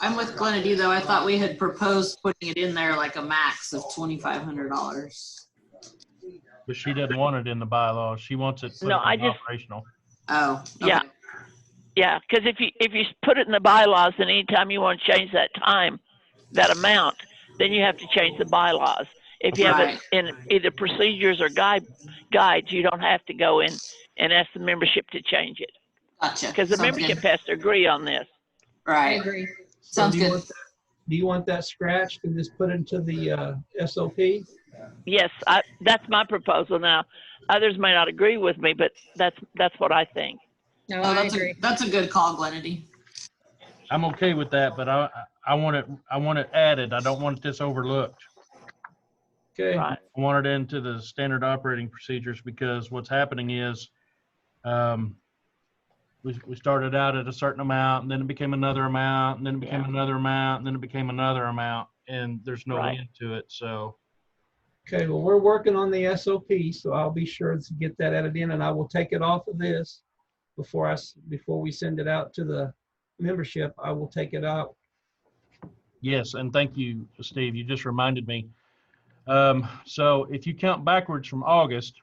I'm with Glenady though. I thought we had proposed putting it in there like a max of $2,500. But she doesn't want it in the bylaws. She wants it put No, in operational. Oh, okay. Yeah. Yeah, because if you put it in the bylaws, then anytime you want to change that time, that amount, then you have to change the bylaws. If you have it in either procedures or guides, you don't have to go in and ask the membership to change it. Gotcha. Because the membership has to agree on this. Right. I agree. Sounds good. Do you want that scratched and just put into the SOP? Yes, that's my proposal. Now, others may not agree with me, but that's what I think. No, I agree. That's a good call, Glenady. I'm okay with that, but I want it added. I don't want this overlooked. Okay. Right. I want it into the standard operating procedures, because what's happening is we started out at a certain amount, and then it became another amount, and then it became another amount, and then it became another amount, and there's no end to it. So. Okay, well, we're working on the SOP, so I'll be sure to get that added in, and I will take it off of this before we send it out to the membership. I will take it out. Yes, and thank you, Steve. You just reminded me. So if you count backwards from August,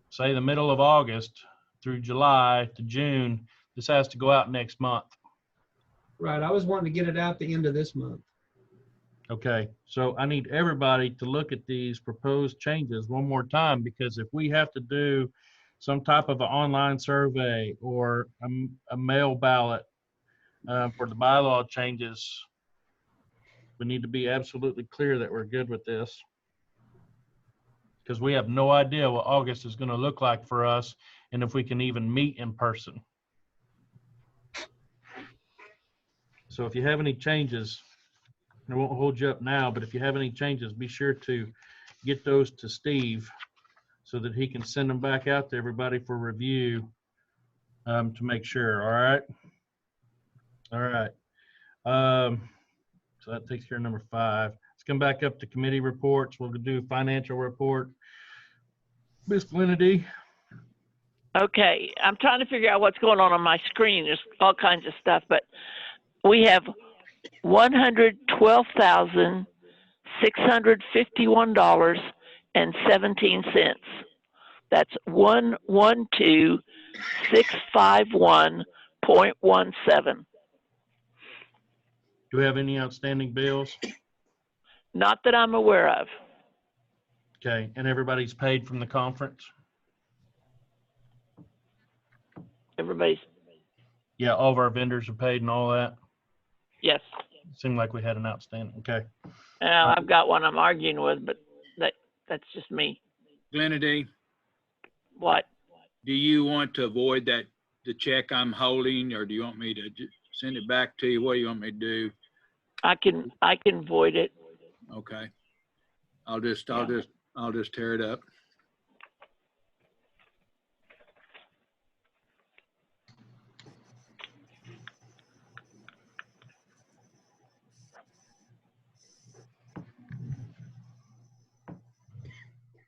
say the middle of August through July to June, this has to go out next month. Right, I was wanting to get it out the end of this month. Okay, so I need everybody to look at these proposed changes one more time, because if we have to do some type of an online survey or a mail ballot for the bylaw changes, we need to be absolutely clear that we're good with this, because we have no idea what August is going to look like for us and if we can even meet in person. So if you have any changes, I won't hold you up now, but if you have any changes, be sure to get those to Steve so that he can send them back out to everybody for review to make sure. All right. All right. So that takes care of number 5. Let's come back up to committee reports. We'll do financial report. Ms. Glenady. Okay, I'm trying to figure out what's going on my screen. There's all kinds of stuff, but we have $112,651.17. That's 112,651.17. Do we have any outstanding bills? Not that I'm aware of. Okay, and everybody's paid from the conference? Everybody's, Yeah, all of our vendors are paid and all that? yes. Seemed like we had an outstanding, okay. Now, I've got one I'm arguing with, but that's just me. Glenady, What? do you want to avoid the check I'm holding, or do you want me to send it back to you? What do you want me to do? I can void it. Okay. I'll just tear it up.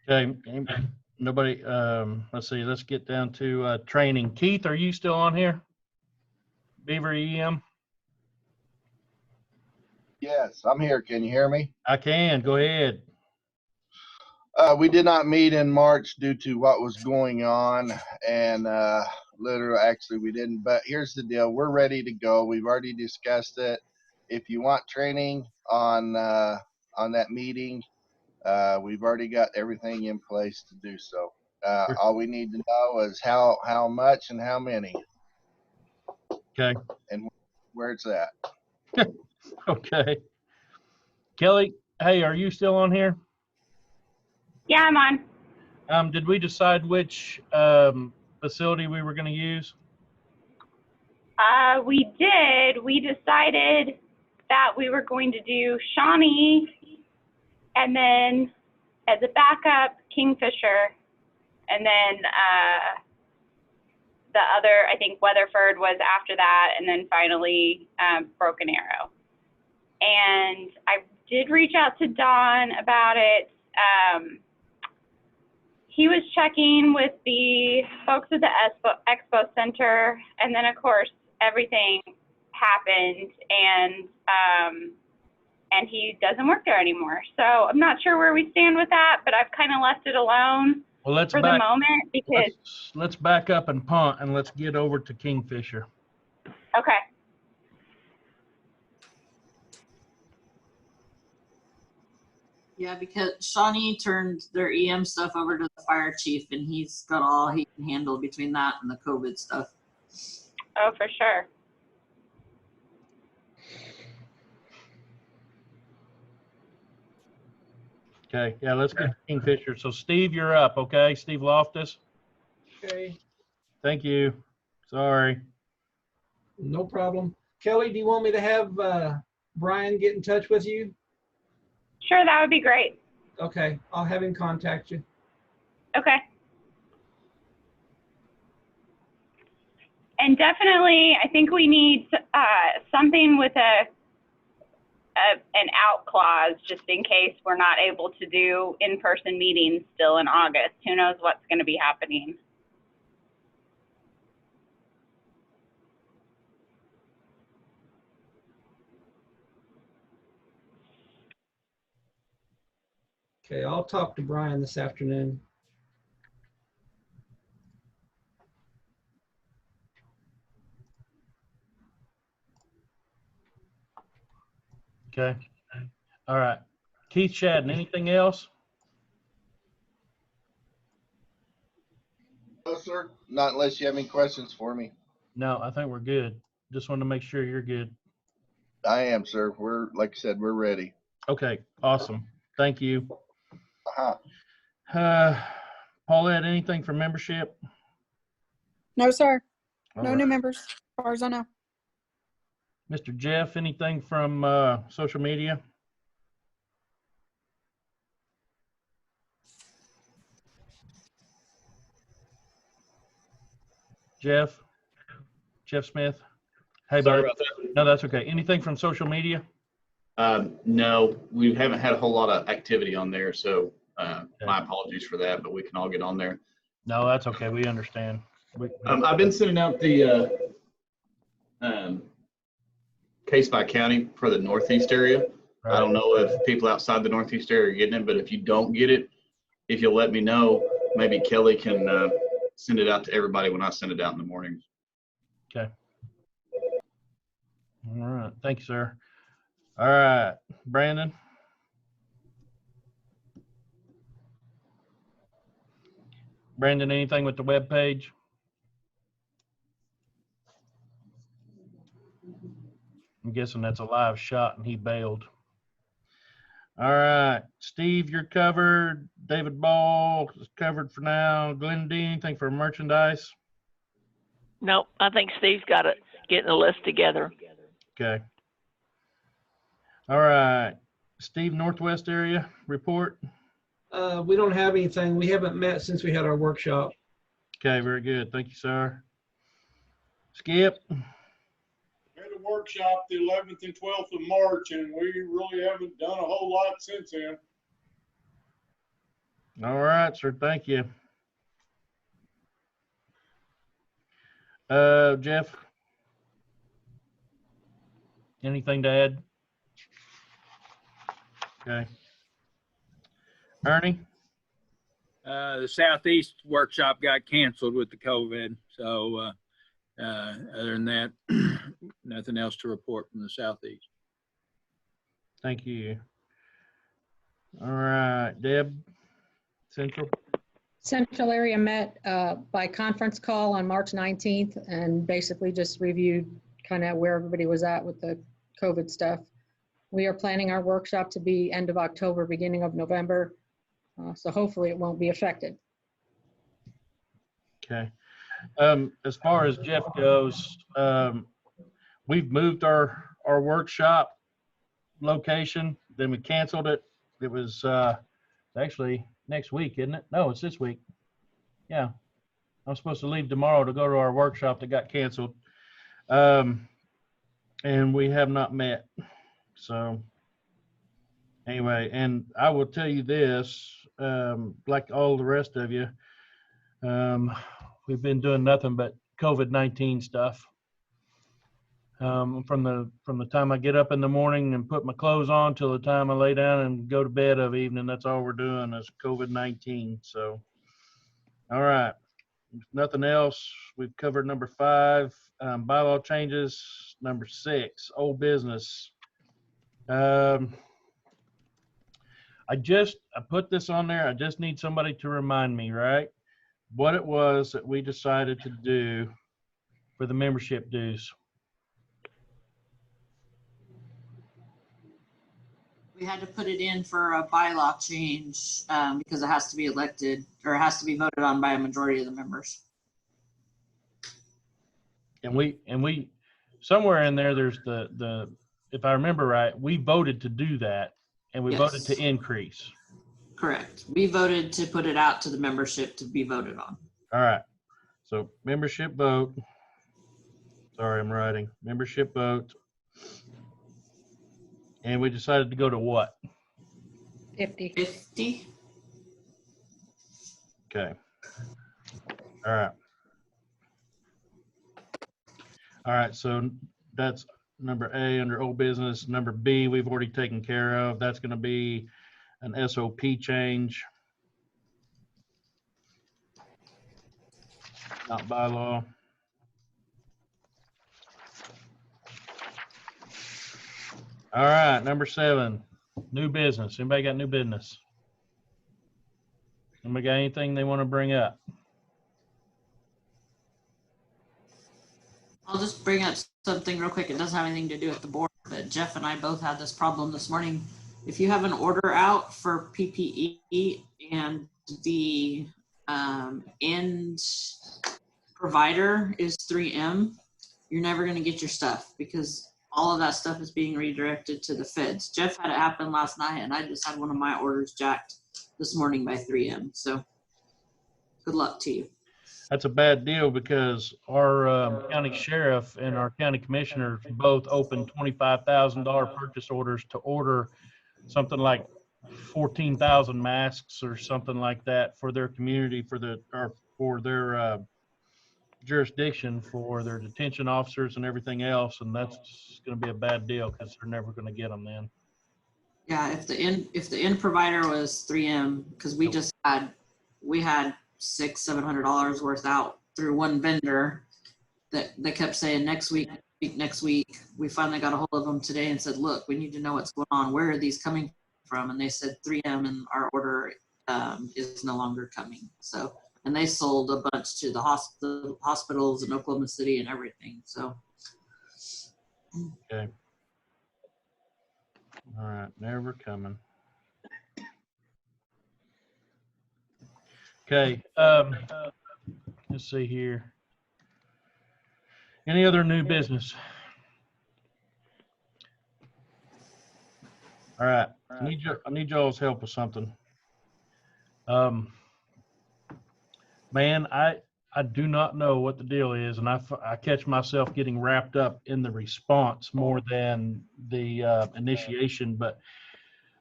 Okay, nobody, let's see, let's get down to training. Keith, are you still on here? Beaver EM? Yes, I'm here. Can you hear me? I can, go ahead. We did not meet in March due to what was going on, and literally, actually, we didn't. But here's the deal: we're ready to go. We've already discussed it. If you want training on that meeting, we've already got everything in place to do so. All we need to know is how much and how many. Okay. And where it's at. Okay. Kelly, hey, are you still on here? Yeah, I'm on. Did we decide which facility we were going to use? We did. We decided that we were going to do Shawnee and then as a backup, Kingfisher. And then the other, I think Weatherford was after that. And then finally Broken Arrow. And I did reach out to Don about it. He was checking with the folks at the Expo Center, and then of course everything happened, and he doesn't work there anymore. So I'm not sure where we stand with that, but I've kind of left it alone for the moment because let's back up and punt, and let's get over to Kingfisher. Okay. Yeah, because Shawnee turned their EM stuff over to the fire chief, and he's got all he can handle between that and the COVID stuff. Oh, for sure. Okay, yeah, let's get Kingfisher. So Steve, you're up, okay? Steve Loftus. Okay, Thank you. Sorry. no problem. Kelly, do you want me to have Brian get in touch with you? Sure, that would be great. Okay, I'll have him contact you. Okay. And definitely, I think we need something with an out clause just in case we're not able to do in-person meetings still in August. Who knows what's going to be happening? Okay, I'll talk to Brian this afternoon. Okay. All right. Keith Shadden, anything else? No, sir. Not unless you have any questions for me. No, I think we're good. Just wanted to make sure you're good. I am, sir. We're, like I said, we're ready. Okay, awesome. Thank you. Uh-huh. Paulette, anything for membership? No, sir. All No right. new members, as far as I know. Mr. Jeff, anything from social media? Jeff Smith? Hey, Sorry bud. about that. No, that's okay. Anything from social media? No, we haven't had a whole lot of activity on there, so my apologies for that, but we can all get on there. No, that's okay. We understand. I've been sending out the case by county for the Northeast area. Right. I don't know if people outside the Northeast area are getting it, but if you don't get it, if you'll let me know, maybe Kelly can send it out to everybody when I send it out in the mornings. Okay. All right. Thank you, sir. All right. Brandon? Brandon, anything with the web page? I'm guessing that's a live shot and he bailed. All right. Steve, you're covered. David Ball is covered for now. Glenn D, anything for merchandise? Nope, I think Steve's got it, getting the list together. Okay. All right. Steve, Northwest area report. We don't have anything. We haven't met since we had our workshop. Okay, very good. Thank you, sir. Skip. We had a workshop the 11th and 12th of March, and we really haven't done a whole lot since then. All right, sir. Thank you. Jeff, anything to add? Okay. Ernie? The Southeast workshop got canceled with the COVID. So other than that, nothing else to report from the Southeast. Thank you. All right, Deb, Central. Central area met by conference call on March 19th and basically just reviewed kind of where everybody was at with the COVID stuff. We are planning our workshop to be end of October, beginning of November. So hopefully it won't be affected. Okay. As far as Jeff goes, we've moved our workshop location, then we canceled it. It was actually next week, isn't it? No, it's this week. Yeah. I'm supposed to leave tomorrow to go to our workshop that got canceled. And we have not met. So anyway, and I will tell you this, like all the rest of you, we've been doing nothing but COVID-19 stuff. From the time I get up in the morning and put my clothes on till the time I lay down and go to bed of evening, that's all we're doing is COVID-19. So, all right, if nothing else, we've covered number 5, bylaw changes. Number 6, old business. I put this on there. I just need somebody to remind me, right, what it was that we decided to do for the membership dues. We had to put it in for a bylaw change because it has to be elected or it has to be voted on by a majority of the members. And we somewhere in there, there's the if I remember right, we voted to do that and we voted to increase. Correct. We voted to put it out to the membership to be voted on. All right. So membership vote. Sorry, I'm writing. Membership vote. And we decided to go to what? 50. 50. Okay. All right. All right. So that's number A under old business. Number B, we've already taken care of. That's going to be an SOP change. Not bylaw. All right, number 7, new business. Anybody got new business? Anybody got anything they want to bring up? I'll just bring up something real quick. It doesn't have anything to do with the board, but Jeff and I both had this problem this morning. If you have an order out for PPE and the end provider is 3M, you're never going to get your stuff because all of that stuff is being redirected to the feds. Jeff had it happen last night, and I just had one of my orders jacked this morning by 3M. So good luck to you. That's a bad deal because our county sheriff and our county commissioners both opened $25,000 purchase orders to order something like 14,000 masks or something like that for their community, for their jurisdiction, for their detention officers and everything else, and that's going to be a bad deal because they're never going to get them then. Yeah, if the end provider was 3M, because we had $600-700 worth out through one vendor that they kept saying next week. We finally got a hold of them today and said, look, we need to know what's going on. Where are these coming from? And they said 3M and our order is no longer coming. So, and they sold a bunch to the hospitals in Oklahoma City and everything. So. Okay. All right, never coming. Okay, let's see here. Any other new business? All right. I need y'all's help with something. Man, I do not know what the deal is, and I catch myself getting wrapped up in the response more than the initiation. But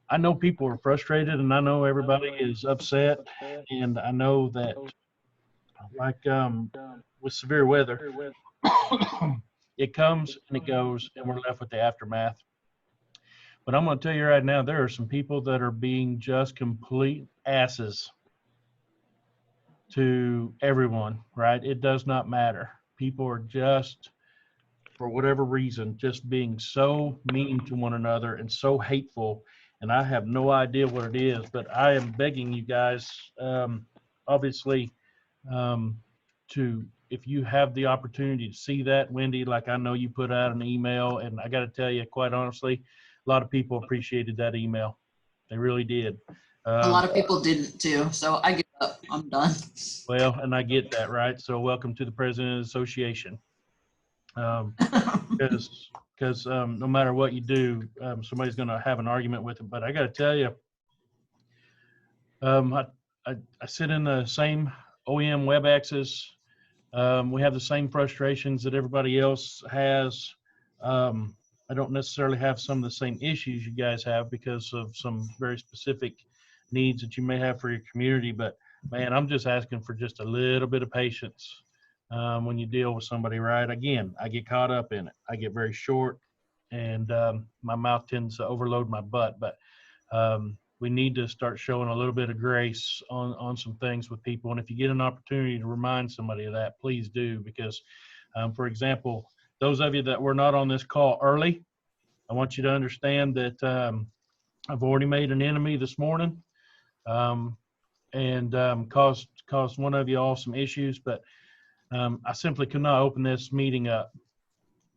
I know people are frustrated, and I know everybody is upset, and I know that, like with severe weather, it comes and it goes, and we're left with the aftermath. But I'm going to tell you right now, there are some people that are being just complete asses to everyone, right? It does not matter. People are just, for whatever reason, just being so mean to one another and so hateful. And I have no idea what it is, but I am begging you guys, obviously, to, if you have the opportunity to see that, Wendy, like I know you put out an email, and I got to tell you, quite honestly, a lot of people appreciated that email. They really did. A lot of people didn't too, so I give up. I'm done. Well, and I get that, right? So welcome to the President of the Association. Because no matter what you do, somebody's going to have an argument with it. But I got to tell you, I sit in the same OEM WebExes. We have the same frustrations that everybody else has. I don't necessarily have some of the same issues you guys have because of some very specific needs that you may have for your community. But man, I'm just asking for just a little bit of patience when you deal with somebody, right? Again, I get caught up in it. I get very short, and my mouth tends to overload my butt. But we need to start showing a little bit of grace on some things with people. And if you get an opportunity to remind somebody of that, please do. Because, for example, those of you that were not on this call early, I want you to understand that I've already made an enemy this morning and caused one of you all some issues. But I simply could not open this meeting up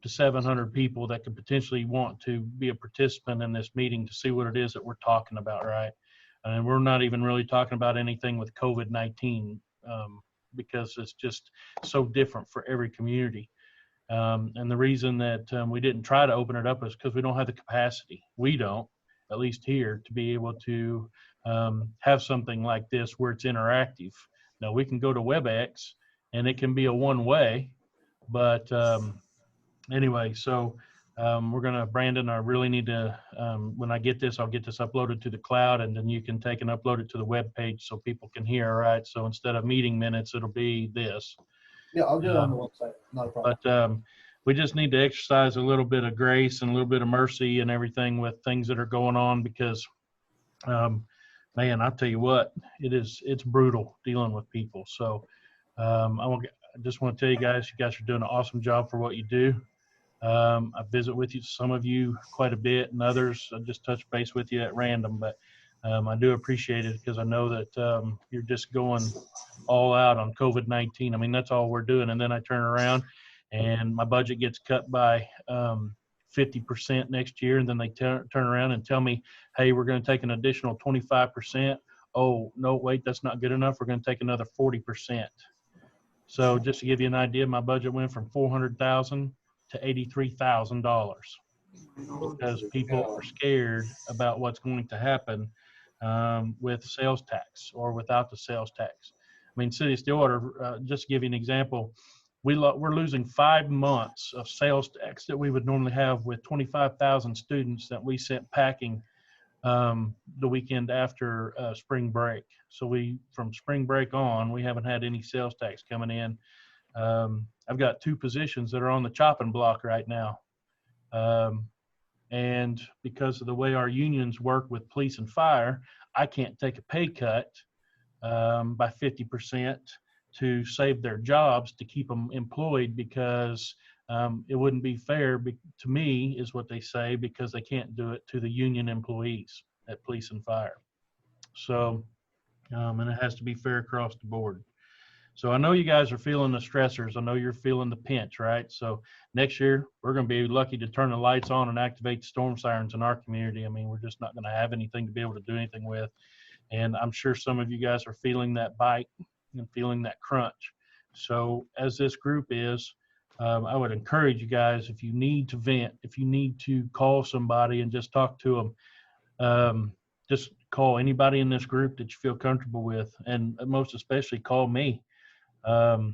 to 700 people that could potentially want to be a participant in this meeting to see what it is that we're talking about, right? And we're not even really talking about anything with COVID-19 because it's just so different for every community. And the reason that we didn't try to open it up is because we don't have the capacity. We don't, at least here, to be able to have something like this where it's interactive. Now, we can go to WebEx, and it can be a one-way, but anyway, so we're going to, Brandon, I really need to, when I get this, I'll get this uploaded to the cloud, and then you can take and upload it to the web page so people can hear, right? So instead of meeting minutes, it'll be this. Yeah, I'll do it on the website. Not a problem. But we just need to exercise a little bit of grace and a little bit of mercy and everything with things that are going on because, man, I'll tell you what, it's brutal dealing with people. So I just want to tell you guys are doing an awesome job for what you do. I visit with you, some of you quite a bit, and others I just touch base with you at random. But I do appreciate it because I know that you're just going all out on COVID-19. I mean, that's all we're doing. And then I turn around and my budget gets cut by 50% next year. And then they turn around and tell me, hey, we're going to take an additional 25%. Oh, no, wait, that's not good enough. We're going to take another 40%. So just to give you an idea, my budget went from $400,000 to $83,000 because people are scared about what's going to happen with sales tax or without the sales tax. I mean, City of Stillwater, just to give you an example, we're losing 5 months of sales tax that we would normally have with 25,000 students that we sent packing the weekend after spring break. So from spring break on, we haven't had any sales tax coming in. I've got 2 positions that are on the chopping block right now. And because of the way our unions work with police and fire, I can't take a pay cut by 50% to save their jobs to keep them employed because it wouldn't be fair to me, is what they say, because they can't do it to the union employees at police and fire. So, and it has to be fair across the board. So I know you guys are feeling the stressors. I know you're feeling the pinch, right? So next year, we're going to be lucky to turn the lights on and activate the storm sirens in our community. I mean, we're just not going to have anything to be able to do anything with. And I'm sure some of you guys are feeling that bite and feeling that crunch. So as this group is, I would encourage you guys, if you need to vent, if you need to call somebody and just talk to them, just call anybody in this group that you feel comfortable with, and most especially call me. Call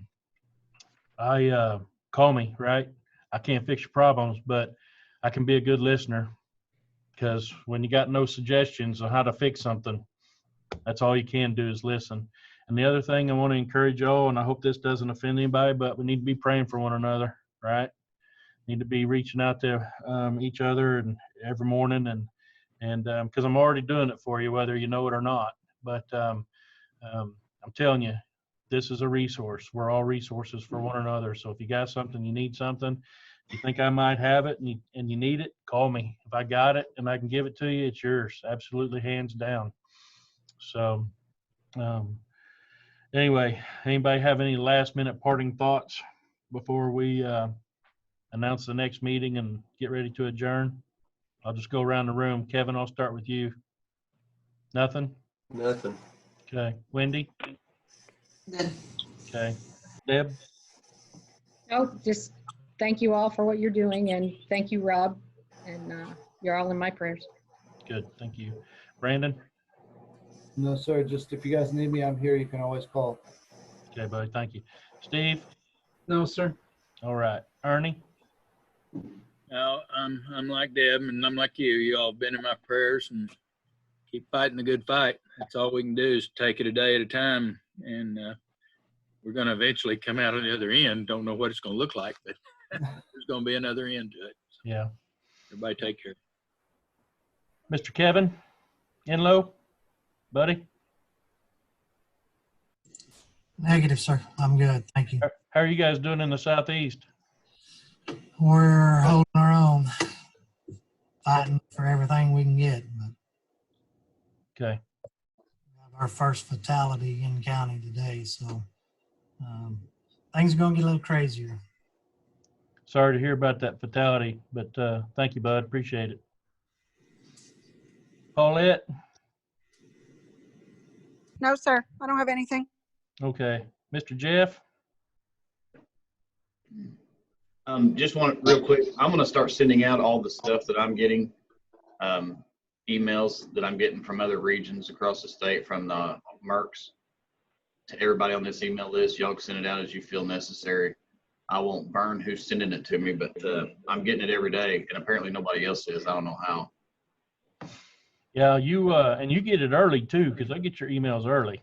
me, right? I can't fix your problems, but I can be a good listener, because when you got no suggestions on how to fix something, that's all you can do is listen. And the other thing I want to encourage y'all, and I hope this doesn't offend anybody, but we need to be praying for one another, right? Need to be reaching out to each other and every morning, and because I'm already doing it for you, whether you know it or not. But I'm telling you, this is a resource. We're all resources for one another. So if you got something, you need something, you think I might have it, and you need it, call me. If I got it and I can give it to you, it's yours, absolutely, hands down. So anyway, anybody have any last minute parting thoughts before we announce the next meeting and get ready to adjourn? I'll just go around the room. Kevin, I'll start with you. Nothing? Nothing. Okay. Wendy? Good. Okay. Deb? Oh, just thank you all for what you're doing, and thank you, Rob, and you're all in my prayers. Good. Thank you. Brandon? No, sir. Just if you guys need me, I'm here. You can always call. Okay, buddy. Thank you. Steve? No, sir. All right. Ernie? Now, I'm like Deb, and I'm like you. You all been in my prayers, and keep fighting the good fight. That's all we can do is take it a day at a time, and we're going to eventually come out on the other end. Don't know what it's going to look like, but there's going to be another end to it. So Yeah. everybody take care. Mr. Kevin Enlow? Buddy? Negative, sir. I'm good. Thank you. How are you guys doing in the Southeast? We're holding our own, fighting for everything we can get. But Okay. we have our first fatality in county today, so things are going to get a little crazier. Sorry to hear about that fatality, but thank you, bud. Appreciate it. Paulette? No, sir. I don't have anything. Okay. Mr. Jeff? Just want real quick, I'm going to start sending out all the stuff that I'm getting, emails that I'm getting from other regions across the state from the Mercs to everybody on this email list. Y'all can send it out as you feel necessary. I won't burn who's sending it to me, but I'm getting it every day, and apparently nobody else is. I don't know how. Yeah, you and you get it early too, because I get your emails early.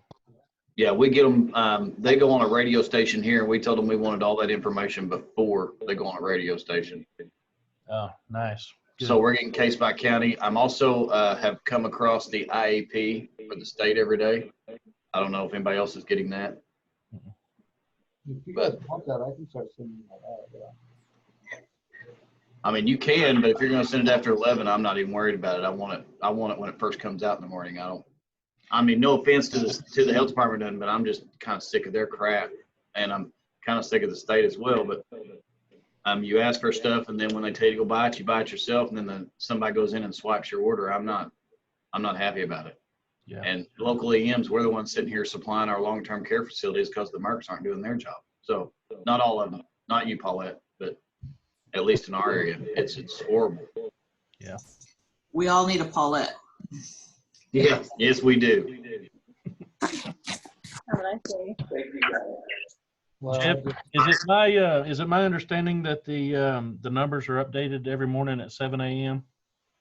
Yeah, we get them. They go on a radio station here, and we told them we wanted all that information before they go on a radio station. Oh, nice. Good. So we're getting case by county. I'm also have come across the IAP for the state every day. I don't know if anybody else is getting that. If you guys want that, I can start sending that out. Yeah. I mean, you can, but if you're going to send it after 11, I'm not even worried about it. I want it when it first comes out in the morning. I mean, no offense to the health department, but I'm just kind of sick of their crap, and I'm kind of sick of the state as well. But you ask for stuff, and then when they tell you to go buy it, you buy it yourself, and then somebody goes in and swipes your order. I'm not happy about it. Yeah. And local EMs, we're the ones sitting here supplying our long-term care facilities because the Mercs aren't doing their job. So not all of them, not you, Paulette, but at least in our area, it's horrible. Yeah. We all need a Paulette. Yeah. Yes, we do. Well, Jeff, is it my understanding that the numbers are updated every morning at 7 a.m.?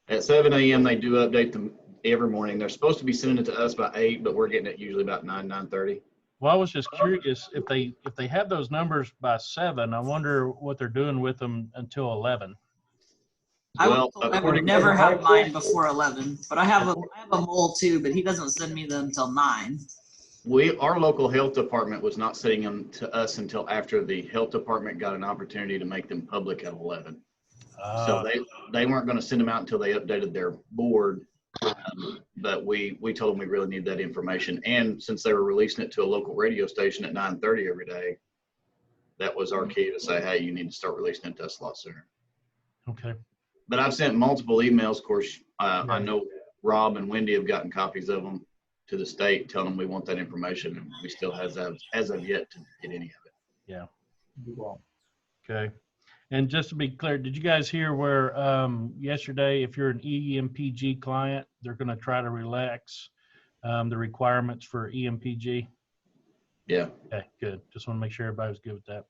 At 7 a.m. they do update them every morning. They're supposed to be sending it to us by 8, but we're getting it usually about 9:30. Well, I was just curious if they have those numbers by 7. I wonder what they're doing with them until 11. I would never have mine before 11, but I have a mole too, but he doesn't send me them until 9. Our local health department was not sending them to us until after the health department got an opportunity to make them public at 11. So they weren't going to send them out until they updated their board. But we told them we really need that information. And since they were releasing it to a local radio station at 9:30 every day, that was our key to say, hey, you need to start releasing it to us a lot sooner. Okay. But I've sent multiple emails. Of course, I know Rob and Wendy have gotten copies of them to the state telling them we want that information, and we still as of yet to get any of it. Yeah. Okay. And just to be clear, did you guys hear where yesterday, if you're an EMPG client, they're going to try to relax the requirements for EMPG? Yeah. Okay, good. Just want to make sure everybody was good with that.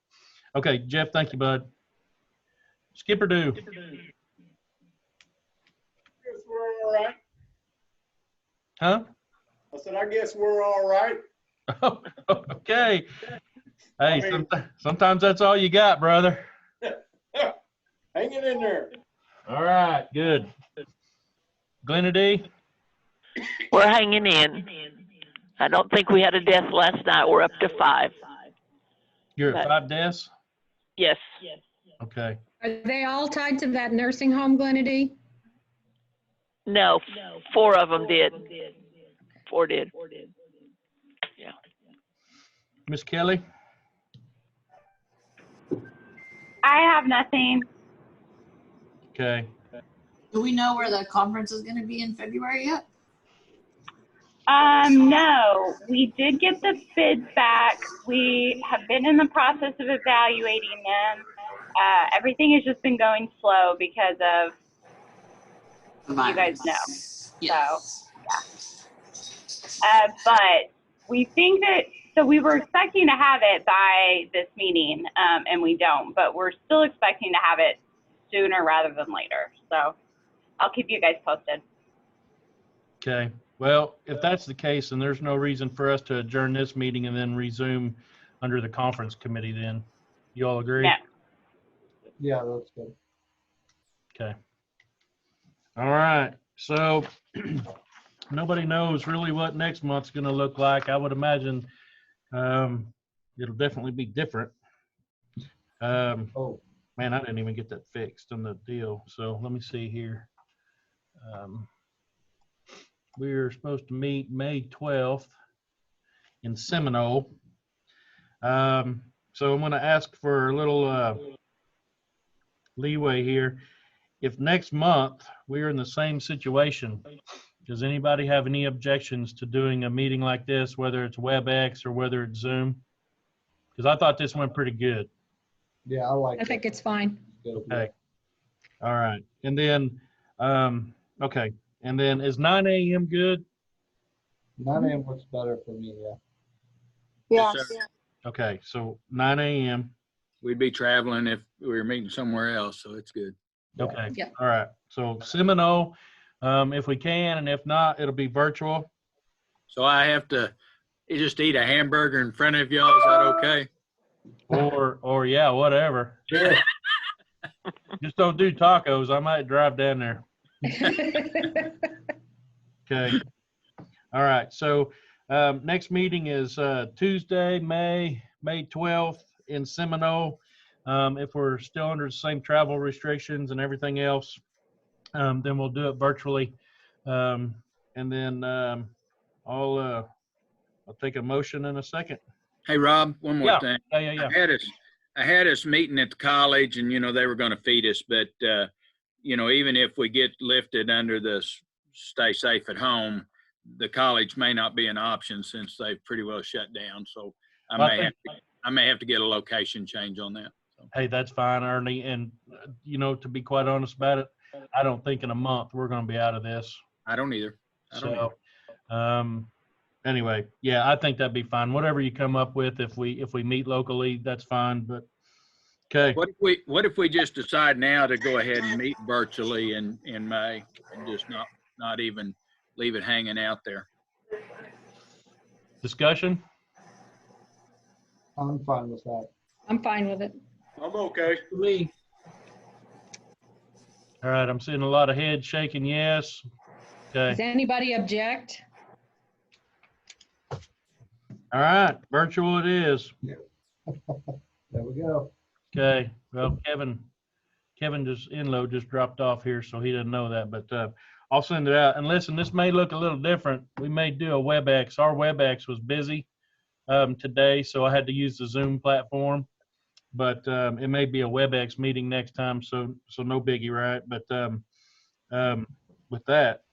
Okay, Jeff, thank you, bud. Skipper do. Guess we're all right. Huh? I said, I guess we're all right. Okay. Hey, I mean- sometimes that's all you got, brother. Hanging in there. All right, good. Glenna D? We're hanging in. I don't think we had a death last night. We're up to 5. You're at But- 5 deaths? Yes. Okay. Are they all tied to that nursing home, Glenady? No, 4 of them did. 4 did. Yeah. Miss Kelly? I have nothing. Okay. Do we know where the conference is gonna be in February yet? No, we did get the bids back. We have been in the process of evaluating them. Everything has just been going slow because of, you guys know. Yes. But we think that, so we were expecting to have it by this meeting, and we don't, but we're still expecting to have it sooner rather than later. So I'll keep you guys posted. Okay. Well, if that's the case, then there's no reason for us to adjourn this meeting and then resume under the conference committee then. You all agree? Yeah. Yeah, that's good. Okay. All right. So nobody knows really what next month's going to look like. I would imagine it'll definitely be different. Oh, Man, I didn't even get that fixed on the deal. So let me see here. We're supposed to meet May 12th in Seminole. So I'm going to ask for a little leeway here. If next month we're in the same situation, does anybody have any objections to doing a meeting like this, whether it's WebEx or whether it's Zoom? Because I thought this went pretty good. yeah, I like I think it's fine. it. Okay. All right. And then, okay. And then is 9 a.m. good? 9 a.m. works better for me, yeah. Yeah. Yes, sir. Okay. So 9 a.m. We'd be traveling if we were meeting somewhere else, so it's good. Okay. Yep. All right. So Seminole, if we can, and if not, it'll be virtual. So I have to just eat a hamburger in front of y'all. Is that okay? Or yeah, whatever. Sure. Just don't do tacos. I might drive down there. Okay. All right. So next meeting is Tuesday, May 12th in Seminole. If we're still under the same travel restrictions and everything else, then we'll do it virtually. And then I'll take a motion in a second. Hey, Rob, one more thing. Yeah. I had us meeting at the college, and they were going to feed us, but even if we get lifted under the stay safe at home, the college may not be an option since they've pretty well shut down. So I may have to get a location change on that. So. Hey, that's fine, Ernie. And to be quite honest about it, I don't think in a month we're going to be out of this. I don't either. Anyway, yeah, I think that'd be fine. Whatever you come up with, if we meet locally, that's fine. But okay. What if we just decide now to go ahead and meet virtually in May and just not even leave it hanging out there? Discussion? I'm fine with that. I'm fine with it. I'm okay. Me. All right, I'm seeing a lot of heads shaking yes. Does Okay. anybody object? All right, virtual it is. There we go. Okay. Well, Kevin just dropped off here, so he doesn't know that, but I'll send it out. And listen, this may look a little different. We may do a WebEx. Our WebEx was busy today, so I had to use the Zoom platform. But it may be a WebEx meeting next time, so no biggie, right? But with that,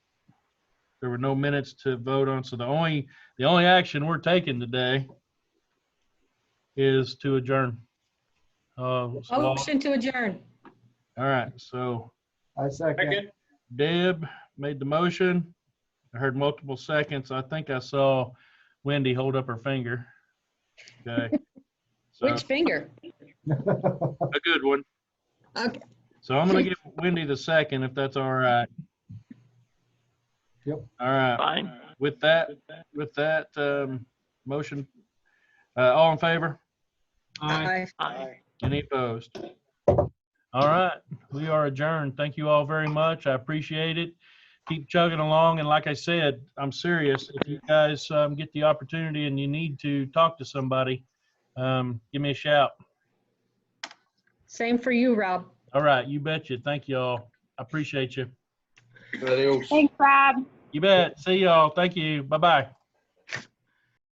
there were no minutes to vote on. So the only action we're taking today is to adjourn. Motion to adjourn. All right, so I second. Second. Deb made the motion. I heard multiple seconds. I think I saw Wendy hold up her finger. Okay. So, Which finger? a good one. Okay. So I'm gonna give Wendy the second, if that's all right. Yep. All right. Fine. With that, motion, all in favor? Aye. Aye. Any opposed? All right, we are adjourned. Thank you all very much. I appreciate it. Keep chugging along. And like I said, I'm serious. If you guys get the opportunity and you need to talk to somebody, give me a shout. Same for you, Rob. All right, you betcha. Thank you all. I appreciate you. Adios. Thanks, Rob. You bet. See y'all. Thank you. Bye-bye.